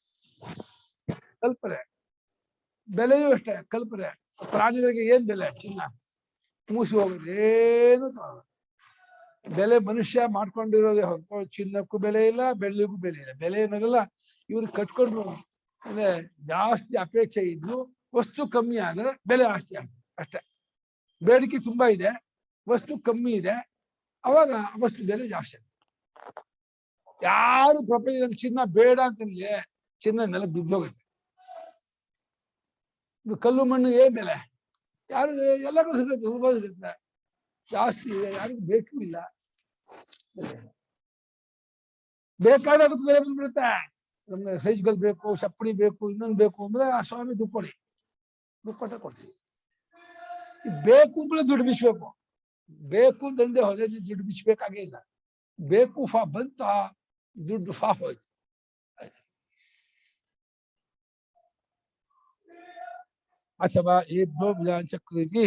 ಕಲ್ಪನೆ. ಬೆಲೆಯೂ ಅಷ್ಟೇ ಕಲ್ಪನೆ. ಪ್ರಾಣಿಗಳಿಗೆ ಏನ್ ಬೆಲೆ? ಚಿನ್ನ ಮೂಸಿ ಹೋಗುತ್ತೆ, ಏನು ಬೆಲೆ ಮನುಷ್ಯ ಮಾಡ್ಕೊಂಡಿರೋದೇ ಹೊರತು ಚಿನ್ನಕ್ಕೂ ಬೆಲೆ ಇಲ್ಲ, ಬೆಳ್ಳಿಗೂ ಬೆಲೆ ಇಲ್ಲ. ಬೆಲೆ ಏನಾಗಲ್ಲ, ಇವ್ರು ಕಟ್ಕೊಂಡು ಅಂದ್ರೆ ಜಾಸ್ತಿ ಅಪೇಕ್ಷೆ ಇದ್ದು ವಸ್ತು ಕಮ್ಮಿ ಆದ್ರೆ ಬೆಲೆ ಜಾಸ್ತಿ ಆಗ್ತದೆ ಅಷ್ಟೇ. ಬೇಡಿಕೆ ತುಂಬಾ ಇದೆ, ವಸ್ತು ಕಮ್ಮಿ ಇದೆ, ಅವಾಗ ವಸ್ತು ಬೆಲೆ ಜಾಸ್ತಿ. ಯಾರು ಪ್ರಪಂಚದಲ್ಲಿ ಚಿನ್ನ ಬೇಡ ಅಂತಂದ್ರೆ ಚಿನ್ನ ನೆಲ ಬಿದ್ದೋಗುತ್ತೆ. ಕಲ್ಲು ಮಣ್ಣು ಏನ್ ಬೆಲೆ? ಯಾರು ಎಲ್ಲರಿಗೂ ಸಿಗುತ್ತೆ, ಸುಲಭ ಸಿಗುತ್ತೆ, ಜಾಸ್ತಿ ಇದೆ, ಯಾರಿಗೂ ಬೇಕೂ ಇಲ್ಲ. ಬೇಕಾದ್ರೆ ಅದಕ್ಕೆ ಬೆಲೆ ಬಂದ್ಬಿಡುತ್ತೆ. ನಮ್ಗೆ ಸೈಜ್ಗಳು ಬೇಕು, ಸಪ್ಪಣಿ ಬೇಕು, ಇನ್ನೊಂದು ಬೇಕು ಅಂದ್ರೆ ಆ ಸ್ವಾಮಿ ದುಡ್ಡು ಕೊಡ್ತೀವಿ. ಬೇಕು ಅಂದ್ರೆ ದುಡ್ಡು ಬಿಚ್ಚಬೇಕು, ಬೇಕು ಅಂತಂದೆ ಹೋದ್ರೆ ದುಡ್ಡು ಬಿಚ್ಚಬೇಕಾಗೇ ಇಲ್ಲ. ಬೇಕು ಬಂತ ದುಡ್ಡು ಹೋಯ್ತು. ಅಥವಾ ಏಭ್ಯೋ ವಿಧಾನಚಕ್ರೀತಿ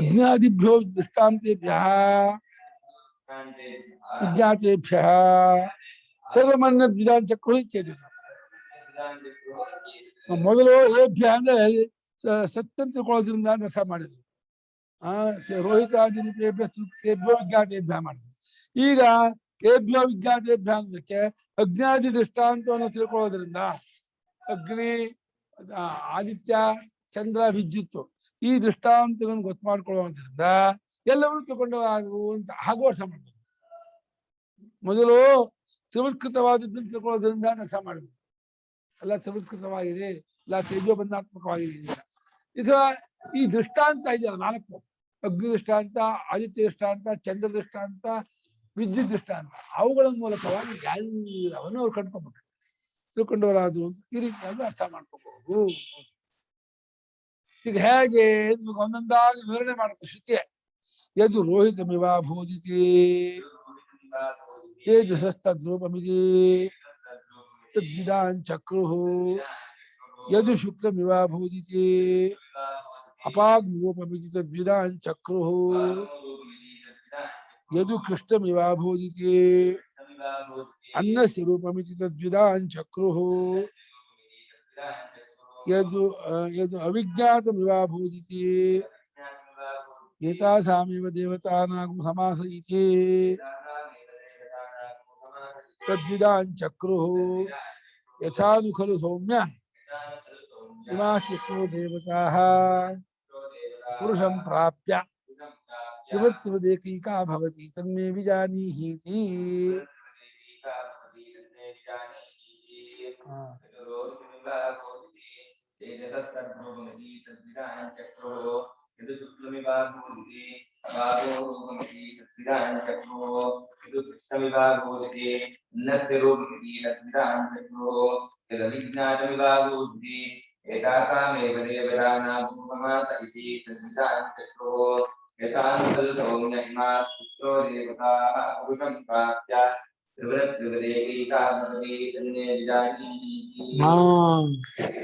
ಅಜ್ಞಾದಿಭ್ಯೋ ದೃಷ್ಟಾಂತೇಭ್ಯಃ ವಿಜ್ಞಾತೇಭ್ಯಃ ಸರ್ವಮನ್ನ ವಿಧಾನಚಕ್ರು ಚೇತಸ. ಮೊದಲು ಏಭ್ಯ ಅಂದ್ರೆ ಸತ್ಯಂ ತಿಳ್ಕೊಳ್ಳೋದ್ರಿಂದ ರಸ ಮಾಡಿದ್ರು. ರೋಹಿತಾದಿ ರೂಪೇಭ್ಯೋ ವಿಜ್ಞಾತೇಭ್ಯ ಮಾಡಿದ್ರು. ಈಗ ಏಭ್ಯೋ ವಿಜ್ಞಾತೇಭ್ಯ ಅನ್ನೋದಕ್ಕೆ ಅಜ್ಞಾದಿ ದೃಷ್ಟಾಂತವನ್ನು ತಿಳ್ಕೊಳ್ಳೋದ್ರಿಂದ ಅಗ್ನಿ, ಆದಿತ್ಯ, ಚಂದ್ರ, ವಿದ್ಯುತ್ ಈ ದೃಷ್ಟಾಂತಗಳನ್ನು ಗೊತ್ತು ಮಾಡ್ಕೊಳ್ಳುವುದರಿಂದ ಎಲ್ಲವನ್ನೂ ತಿಳ್ಕೊಂಡು ಅಂತ ಹಾಗೂ ರಸ ಮಾಡಿದ್ರು. ಮೊದಲು ತ್ರಿವೃತ್ಕೃತವಾದದ್ದನ್ನು ತಿಳ್ಕೊಳ್ಳೋದ್ರಿಂದ ರಸ ಮಾಡಿದ್ರು. ಎಲ್ಲ ತ್ರಿವೃತ್ಕೃತವಾಗಿದೆ, ಎಲ್ಲ ತೇಜೋಬಂಧಾತ್ಮಕವಾಗಿದೆ. ಇದು ಈ ದೃಷ್ಟಾಂತ ಇದೆಯಲ್ಲ ನಾಲ್ಕು, ಅಗ್ನಿ ದೃಷ್ಟಾಂತ, ಆದಿತ್ಯ ದೃಷ್ಟಾಂತ, ಚಂದ್ರ ದೃಷ್ಟಾಂತ, ವಿದ್ಯುತ್ ದೃಷ್ಟಾಂತ, ಅವುಗಳ ಮೂಲಕವಾಗಿ ಎಲ್ಲವನ್ನು ಅವ್ರು ಕಂಡ್ಕೊಂಡ್ಬಿಟ್ರು, ತಿಳ್ಕೊಂಡವರಾದ್ರು ಅಂತ ಈ ರೀತಿಯಾಗಿ ಅರ್ಥ ಮಾಡ್ಕೋಬಹುದು. ಈಗ ಹೇಗೆ ಒಂದೊಂದಾಗಿ ವಿವರಣೆ ಮಾಡುತ್ತೆ ಶ್ರುತಿಯೇ. ಯದು ರೋಹಿತಮಿವ ಭೋಜಿತಿ ತೇಜಸಸ್ತದ್ರೂಪಮಿತಿ ತದ್ವಿದಾಂಚಕ್ರುಃ ಯದು ಶುಕ್ಲಮಿವ ಭೋಜಿತಿ ಅಪಾಗ್ನಿರೂಪಮಿತಿ ತದ್ವಿದಾಂಚಕ್ರುಃ ಯದು ಕೃಷ್ಣಮಿವ ಭೋಜಿತಿ ಅನ್ನಸ್ಯ ರೂಪಮಿತಿ ತದ್ವಿದಾಂಚಕ್ರುಃ ಯದು ಅವಿಜ್ಞಾತಮಿವ ಭೋಜಿತಿ ಏತಾಸಾಮೇವ ದೇವತಾನಾಂ ಸಮಾಸ ಇತಿ ತದ್ವಿದಾಂಚಕ್ರುಃ ಯಥಾನು ಖಲು ಸೌಮ್ಯ ಇಮಾಶ್ಚ ದೇವತಾಃ ಪುರುಷಂ ಪ್ರಾಪ್ಯ ಶಿವತ್ವದೇಕೈಕಾ ಭವತಿ ತನ್ಮೇ ವಿಜಾನೀಹೀತಿ. यदु शुक्लमिवाभूति अभागोरूपमिति तद्विदांचक्रुः यदु कृष्णमिवाभूति अन्नस्य रूपमिति तद्विदांचक्रुः यदविज्ञातमिवाभूति एतासामेव देवतानां समास इति तद्विदांचक्रुः यथानुखलु सौम्य इमाः तिस्रो देवताः पुरुषं प्राप्य ಹಾ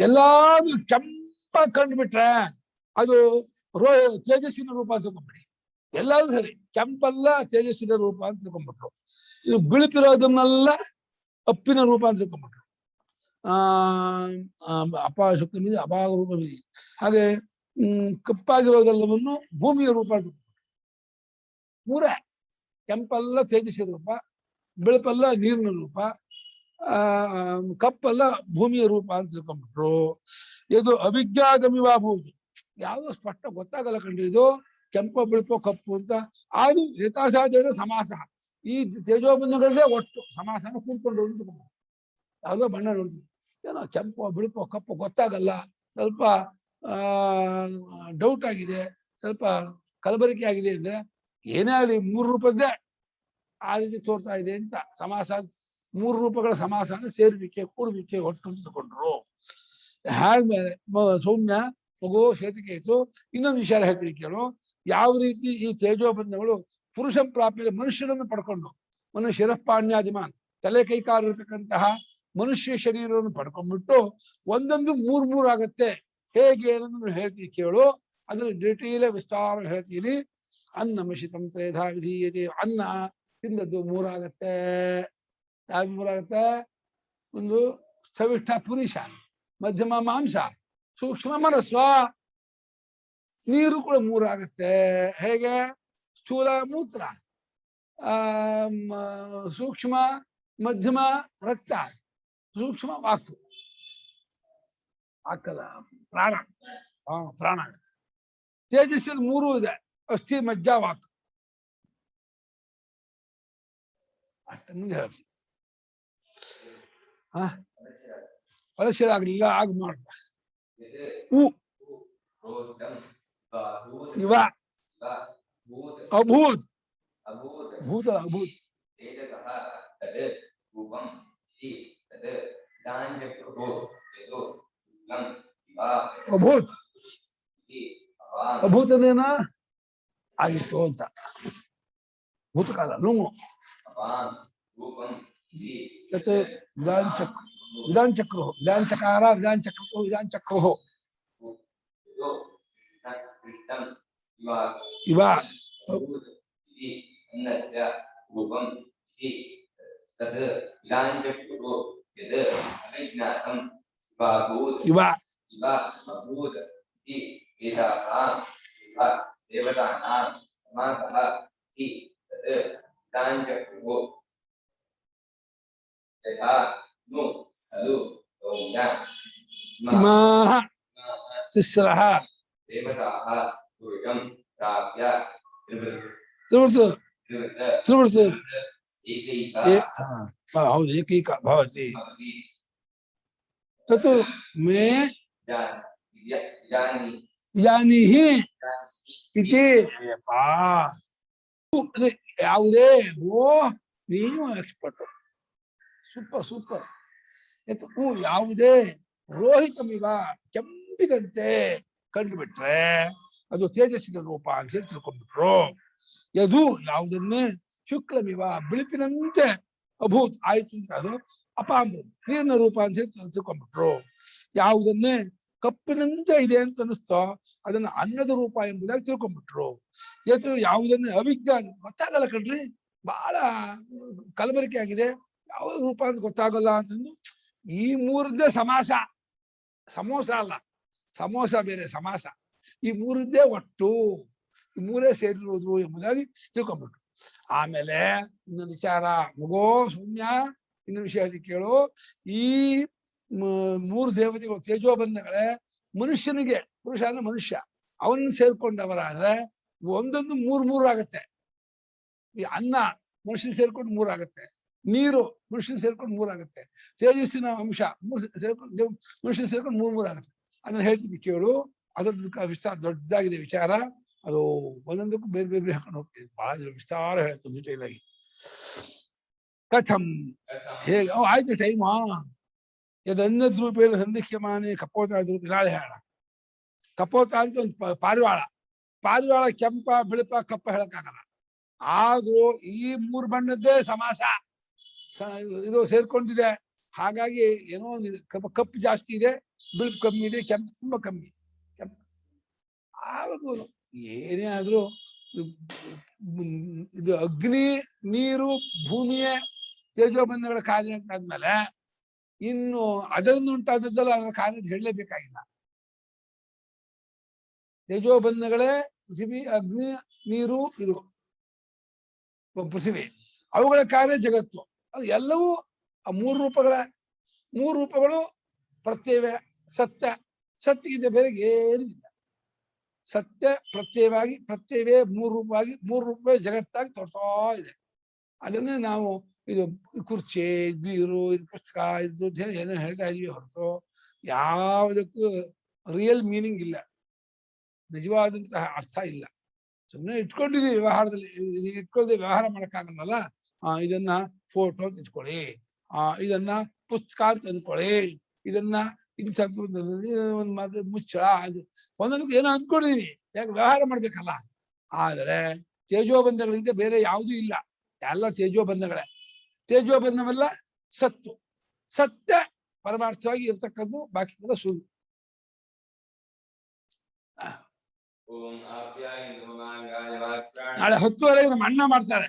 ಎಲ್ಲಾದ್ರೂ ಕೆಂಪ ಕಂಡ್ಬಿಟ್ರೆ ಅದು ತೇಜಸ್ಸಿನ ರೂಪ ಅಂತ ತಿಳ್ಕೊಂಬಿಡಿ. ಎಲ್ಲಾದ್ರೂ ಸರಿ ಕೆಂಪಲ್ಲ ತೇಜಸ್ಸಿನ ರೂಪ ಅಂತ ತಿಳ್ಕೊಂಡ್ಬಿಟ್ರು. ಇದು ಬಿಳುಪಿರೋದನ್ನೆಲ್ಲ ಅಪ್ಪಿನ ರೂಪ ಅಂತ ತಿಳ್ಕೊಂಡ್ಬಿಟ್ರು. ಅಪ ಶುಕ್ಲ ಅಪಾಗ ರೂಪ ಬೀದಿ. ಹಾಗೆ ಕಪ್ಪಾಗಿರೋದೆಲ್ಲವನ್ನು ಭೂಮಿಯ ರೂಪ ಅಂತ ಮೂರೇ. ಕೆಂಪಲ್ಲ ತೇಜಸ್ಸಿನ ರೂಪ, ಬೆಳಪಲ್ಲ ನೀರಿನ ರೂಪ, ಕಪ್ಪಲ್ಲ ಭೂಮಿಯ ರೂಪ ಅಂತ ತಿಳ್ಕೊಂಡ್ಬಿಟ್ರು. ಇದು ಅಭಿಜ್ಞಾತಮಿವಾಭೂತಿ, ಯಾವುದೋ ಸ್ಪಷ್ಟ ಗೊತ್ತಾಗಲ್ಲ ಕಂಡ್ರಿ. ಇದು ಕೆಂಪು ಬಿಳುಪು ಕಪ್ಪು ಅಂತ. ಅದು ಯಥಾಸಾಧ್ಯ ಸಮಾಸ. ಈ ತೇಜೋಬಂಧಗಳಲ್ಲೇ ಒಟ್ಟು ಸಮಾಸನ ಕೂತ್ಕೊಂಡು ತಿಳ್ಕೊಂಡ್ರು. ಯಾವುದೋ ಬಣ್ಣ ನೋಡ್ತೀವಿ, ಏನೋ ಕೆಂಪು ಬಿಳುಪು ಕಪ್ಪು ಗೊತ್ತಾಗಲ್ಲ, ಸ್ವಲ್ಪ ಡೌಟ್ ಆಗಿದೆ, ಸ್ವಲ್ಪ ಕಲಬೆರಕೆ ಆಗಿದೆ ಅಂದ್ರೆ ಏನೇ ಆಗಲಿ ಮೂರು ರೂಪದ್ದೇ ಆ ರೀತಿ ತೋರ್ತಾ ಇದೆ ಅಂತ ಸಮಾಸ. ಮೂರು ರೂಪಗಳ ಸಮಾಸನ ಸೇರುವಿಕೆ ಕೂಡುವಿಕೆ ಒಟ್ಟು ತಿಳ್ಕೊಂಡ್ರು. ಹಾದ್ಮೇಲೆ ಸೌಮ್ಯ ಮಗು ಶ್ವೇತಕೇತು ಇನ್ನೊಂದು ವಿಚಾರ ಹೇಳ್ತೀನಿ ಕೇಳು. ಯಾವ ರೀತಿ ಈ ತೇಜೋಬಂಧಗಳು ಪುರುಷ ಪ್ರಾಪ್ತಿಯಲ್ಲಿ ಮನುಷ್ಯರನ್ನು ಪಡ್ಕೊಂಡು ಶಿರಪಾಣ್ಯಾದಿಮಾನ್ ತಲೆ ಕೈಕಾಲು ಇರತಕ್ಕಂತಹ ಮನುಷ್ಯ ಶರೀರವನ್ನು ಪಡ್ಕೊಂಡ್ಬಿಟ್ಟು ಒಂದೊಂದು ಮೂರ್ ಆಗತ್ತೆ. ಹೇಗೆ ಅನ್ನೋದನ್ನು ಹೇಳ್ತೀನಿ ಕೇಳು. ಅದನ್ನು ಡಿಟೇಲ್ ವಿಸ್ತಾರ ಹೇಳ್ತೀನಿ. ಅನ್ನ ಮಿಷಿತಂ ತ್ರೇಧಾ ವಿಧೀಯತೆ. ಅನ್ನ ತಿಂದದ್ದು ಮೂರಾಗತ್ತೆ. ಯಾವ ಮೂರಾಗತ್ತೆ? ಒಂದು ಸ್ಥವಿಷ್ಠ ಪುರುಷ, ಮಧ್ಯಮ ಮಾಂಸ, ಸೂಕ್ಷ್ಮ ಮನಸ್ವ. ನೀರು ಕೂಡ ಮೂರಾಗತ್ತೆ. ಹೇಗೆ? ಸ್ಥೂಲ ಮೂತ್ರ, ಸೂಕ್ಷ್ಮ ಮಧ್ಯಮ ರಕ್ತ, ಸೂಕ್ಷ್ಮ ವಾಕು. ಹಾಕಲ್ಲ ಪ್ರಾಣ. ಪ್ರಾಣ ಆಗುತ್ತೆ. ತೇಜಸ್ಸಲ್ಲಿ ಮೂರು ಇದೆ, ಅಸ್ಥಿ ಮಜ್ಜ ವಾಕ್. ಅಷ್ಟನ್ನು ಹೇಳ್ತೀವಿ. ಫಲಶೀಲ ಆಗ್ಲಿಲ್ಲ ಆಗ ಮಾಡ್ದ ಇವ ಅಭೂತ್ ಭೂತ ಅಭೂತ್ ಅಭೂತ್ ಅಭೂತನೇನ ಆಗಿತ್ತು ಅಂತ. ಭೂತಕಾಲ ನುಂಗು ವಿಧಾನ ಚಕ್ರು ವಿಧಾನ ಚಕಾರ ವಿಧಾನ ಚಕ್ರ ವಿಧಾನ ಚಕ್ರು ಇವ ಇವ ತಿಸ್ರಃ ತ್ರಿವೃತ್ ಹೌದು ಏಕೈಕ ಭವತಿ. ತತ್ ಮೇ ಜಾನೀಹಿ ಇತಿ. ಯಾವುದೇ ಓ ನೀವು ಎಕ್ಸ್ಪರ್ಟ್, ಸೂಪರ್ ಸೂಪರ್. ಯಾವುದೇ ರೋಹಿತಮಿವ ಕೆಂಪಿದಂತೆ ಕಂಡುಬಿಟ್ರೆ ಅದು ತೇಜಸ್ಸಿನ ರೂಪ ಅಂತ ಹೇಳಿ ತಿಳ್ಕೊಂಡ್ಬಿಟ್ರು. ಯದು ಯಾವುದನ್ನೇ ಶುಕ್ಲಮಿವ ಬಿಳುಪಿನಂತೆ ಅಭೂತ್ ಆಯ್ತು ಅಂತ ಅದು ಅಪಾಮೃತ ನೀರಿನ ರೂಪ ಅಂತ ಹೇಳಿ ತಿಳ್ಕೊಂಡ್ಬಿಟ್ರು. ಯಾವುದನ್ನೇ ಕಪ್ಪಿನಂತೆ ಇದೆ ಅಂತ ಅನಿಸ್ತೋ ಅದನ್ನ ಅನ್ನದ ರೂಪ ಎಂಬುದಾಗಿ ತಿಳ್ಕೊಂಡ್ಬಿಟ್ರು. ಯಾವುದನ್ನೇ ಅವಿಜ್ಞಾನ ಗೊತ್ತಾಗಲ್ಲ ಕಣ್ರಿ, ಬಹಳ ಕಲಬೆರಕೆ ಆಗಿದೆ, ಯಾವ ರೂಪ ಅಂತ ಗೊತ್ತಾಗಲ್ಲ ಅಂತಂದು ಈ ಮೂರದ್ದೇ ಸಮಾಸ. ಸಮೋಸ ಅಲ್ಲ, ಸಮೋಸ ಬೇರೆ, ಸಮಾಸ. ಈ ಮೂರದ್ದೇ ಒಟ್ಟು, ಈ ಮೂರೇ ಸೇರಿರುವುದು ಎಂಬುದಾಗಿ ತಿಳ್ಕೊಂಡ್ಬಿಟ್ರು. ಆಮೇಲೆ ಇನ್ನೊಂದು ವಿಚಾರ ಮಗೋ ಸೌಮ್ಯ, ಇನ್ನೊಂದು ವಿಷಯ ಕೇಳು. ಈ ಮೂರು ದೇವತೆಗಳು ತೇಜೋಬಂಧಗಳೇ ಮನುಷ್ಯನಿಗೆ, ಪುರುಷ ಅಂದ್ರೆ ಮನುಷ್ಯ, ಅವನನ್ನು ಸೇರ್ಕೊಂಡವರಾದ್ರೆ ಒಂದೊಂದು ಮೂರ್ ಆಗತ್ತೆ. ಈ ಅನ್ನ ಮನುಷ್ಯನ ಸೇರ್ಕೊಂಡು ಮೂರಾಗತ್ತೆ, ನೀರು ಮನುಷ್ಯನ ಸೇರ್ಕೊಂಡು ಮೂರಾಗತ್ತೆ, ತೇಜಸ್ಸಿನ ಅಂಶ ಸೇರ್ಕೊಂಡು ಮನುಷ್ಯನ ಸೇರ್ಕೊಂಡು ಮೂರಾಗತ್ತೆ. ಅದನ್ನ ಹೇಳ್ತಿದ್ದೆ ಕೇಳು. ಅದ್ರ ವಿಸ್ತಾರ ದೊಡ್ಡದಾಗಿದೆ ವಿಚಾರ. ಅದು ಒಂದೊಂದಕ್ಕೂ ಬೇರೆ ಬೇರೆ ಹಾಕೊಂಡು ಹೋಗ್ತಿದೆ. ಬಹಳ ವಿಸ್ತಾರ ಹೇಳ್ತು ಡೀಟೇಲ್ ಆಗಿ. ಕಥಂ ಹೇಗೆ? ಆಯ್ತು ಟೈಮ್. ಯದನ್ನ ರೂಪೇಣ ಸಂಧಿಕ್ಯಮಾನೆ ಕಪೋತ ರೂಪ. ನಾಳೆ ಹೇಳ. ಕಪೋತ ಅಂತ ಒಂದು ಪಾರಿವಾಳ. ಪಾರಿವಾಳ ಕೆಂಪ ಬಿಳುಪ ಕಪ್ಪ ಹೇಳಕ್ಕಾಗಲ್ಲ. ಆದ್ರೂ ಈ ಮೂರು ಬಣ್ಣದ್ದೇ ಸಮಾಸ. ಇದು ಸೇರ್ಕೊಂಡಿದೆ. ಹಾಗಾಗಿ ಏನೋ ಒಂದು ಕಪ್ಪು ಜಾಸ್ತಿ ಇದೆ, ಬಿಳುಪು ಕಮ್ಮಿ ಇದೆ, ಕೆಂಪು ತುಂಬಾ ಕಮ್ಮಿ. ಕೆಂಪು ಆವಾಗ ಏನೇ ಆದ್ರೂ ಇದು ಅಗ್ನಿ, ನೀರು, ಭೂಮಿಯ ತೇಜೋಬಂಧಗಳ ಕಾರ್ಯ ಆದ್ಮೇಲೆ ಇನ್ನು ಅದರಿಂದ ಉಂಟಾದದ್ದಲ್ಲ ಅದರ ಕಾರ್ಯ ಹೇಳಲೇಬೇಕಾಗಿಲ್ಲ. ತೇಜೋಬಂಧಗಳೇ ಪೃಥ್ವಿ, ಅಗ್ನಿ, ನೀರು, ಇದು ಪೃಥ್ವಿ, ಅವುಗಳ ಕಾರ್ಯ ಜಗತ್ತು. ಅದು ಎಲ್ಲವೂ ಆ ಮೂರು ರೂಪಗಳು ಪ್ರತ್ಯಯ ಸತ್ಯ. ಸತ್ಯಕ್ಕಿಂತ ಬೇರೆ ಏನಿಲ್ಲ. ಸತ್ಯ ಪ್ರತ್ಯವೇ ಮೂರು ರೂಪವೇ ಜಗತ್ತಾಗಿ ತೋರ್ತಾ ಇದೆ. ಅದನ್ನೇ ನಾವು ಇದು ಕುರ್ಚಿ, ಬೀರು, ಇದು ಪುಸ್ತಕ, ಇದು ಏನೋ ಹೇಳ್ತಾ ಇದೀವಿ ಹೊರತು ಯಾವುದಕ್ಕೂ ರಿಯಲ್ ಮೀನಿಂಗ್ ಇಲ್ಲ, ನಿಜವಾದಂತಹ ಅರ್ಥ ಇಲ್ಲ. ಸುಮ್ಮನೆ ಇಟ್ಕೊಂಡಿದೀವಿ ವ್ಯವಹಾರದಲ್ಲಿ. ಇಟ್ಕೊಳ್ದೆ ವ್ಯವಹಾರ ಮಾಡಕ್ಕಾಗಲ್ಲ. ಇದನ್ನ ಫೋಟೋ ಅಂತ ಇಟ್ಕೊಳ್ಳಿ, ಇದನ್ನ ಪುಸ್ತಕ ಅಂತ ಅಂದ್ಕೊಳ್ಳಿ, ಇದನ್ನ ಒಂದು ಮುಚ್ಚಳ, ಅದು ಒಂದೊಂದಕ್ಕೆ ಏನೋ ಅಂದ್ಕೊಂಡಿದೀವಿ, ಯಾಕೆ ವ್ಯವಹಾರ ಮಾಡ್ಬೇಕಲ್ಲ. ಆದರೆ ತೇಜೋಬಂಧಗಳಿಂದ ಬೇರೆ ಯಾವುದೂ ಇಲ್ಲ, ಎಲ್ಲ ತೇಜೋಬಂಧಗಳೇ. ತೇಜೋಬಂಧವೆಲ್ಲ ಸತ್ಯ ಪರಮಾರ್ಥವಾಗಿ ಇರ್ತಕ್ಕದ್ದು, ಬಾಕಿ ಎಲ್ಲ ಸುಳ್ಳು. ನಾಳೆ 10:30 ನಮ್ಮ ಅಣ್ಣ ಮಾಡ್ತಾರೆ.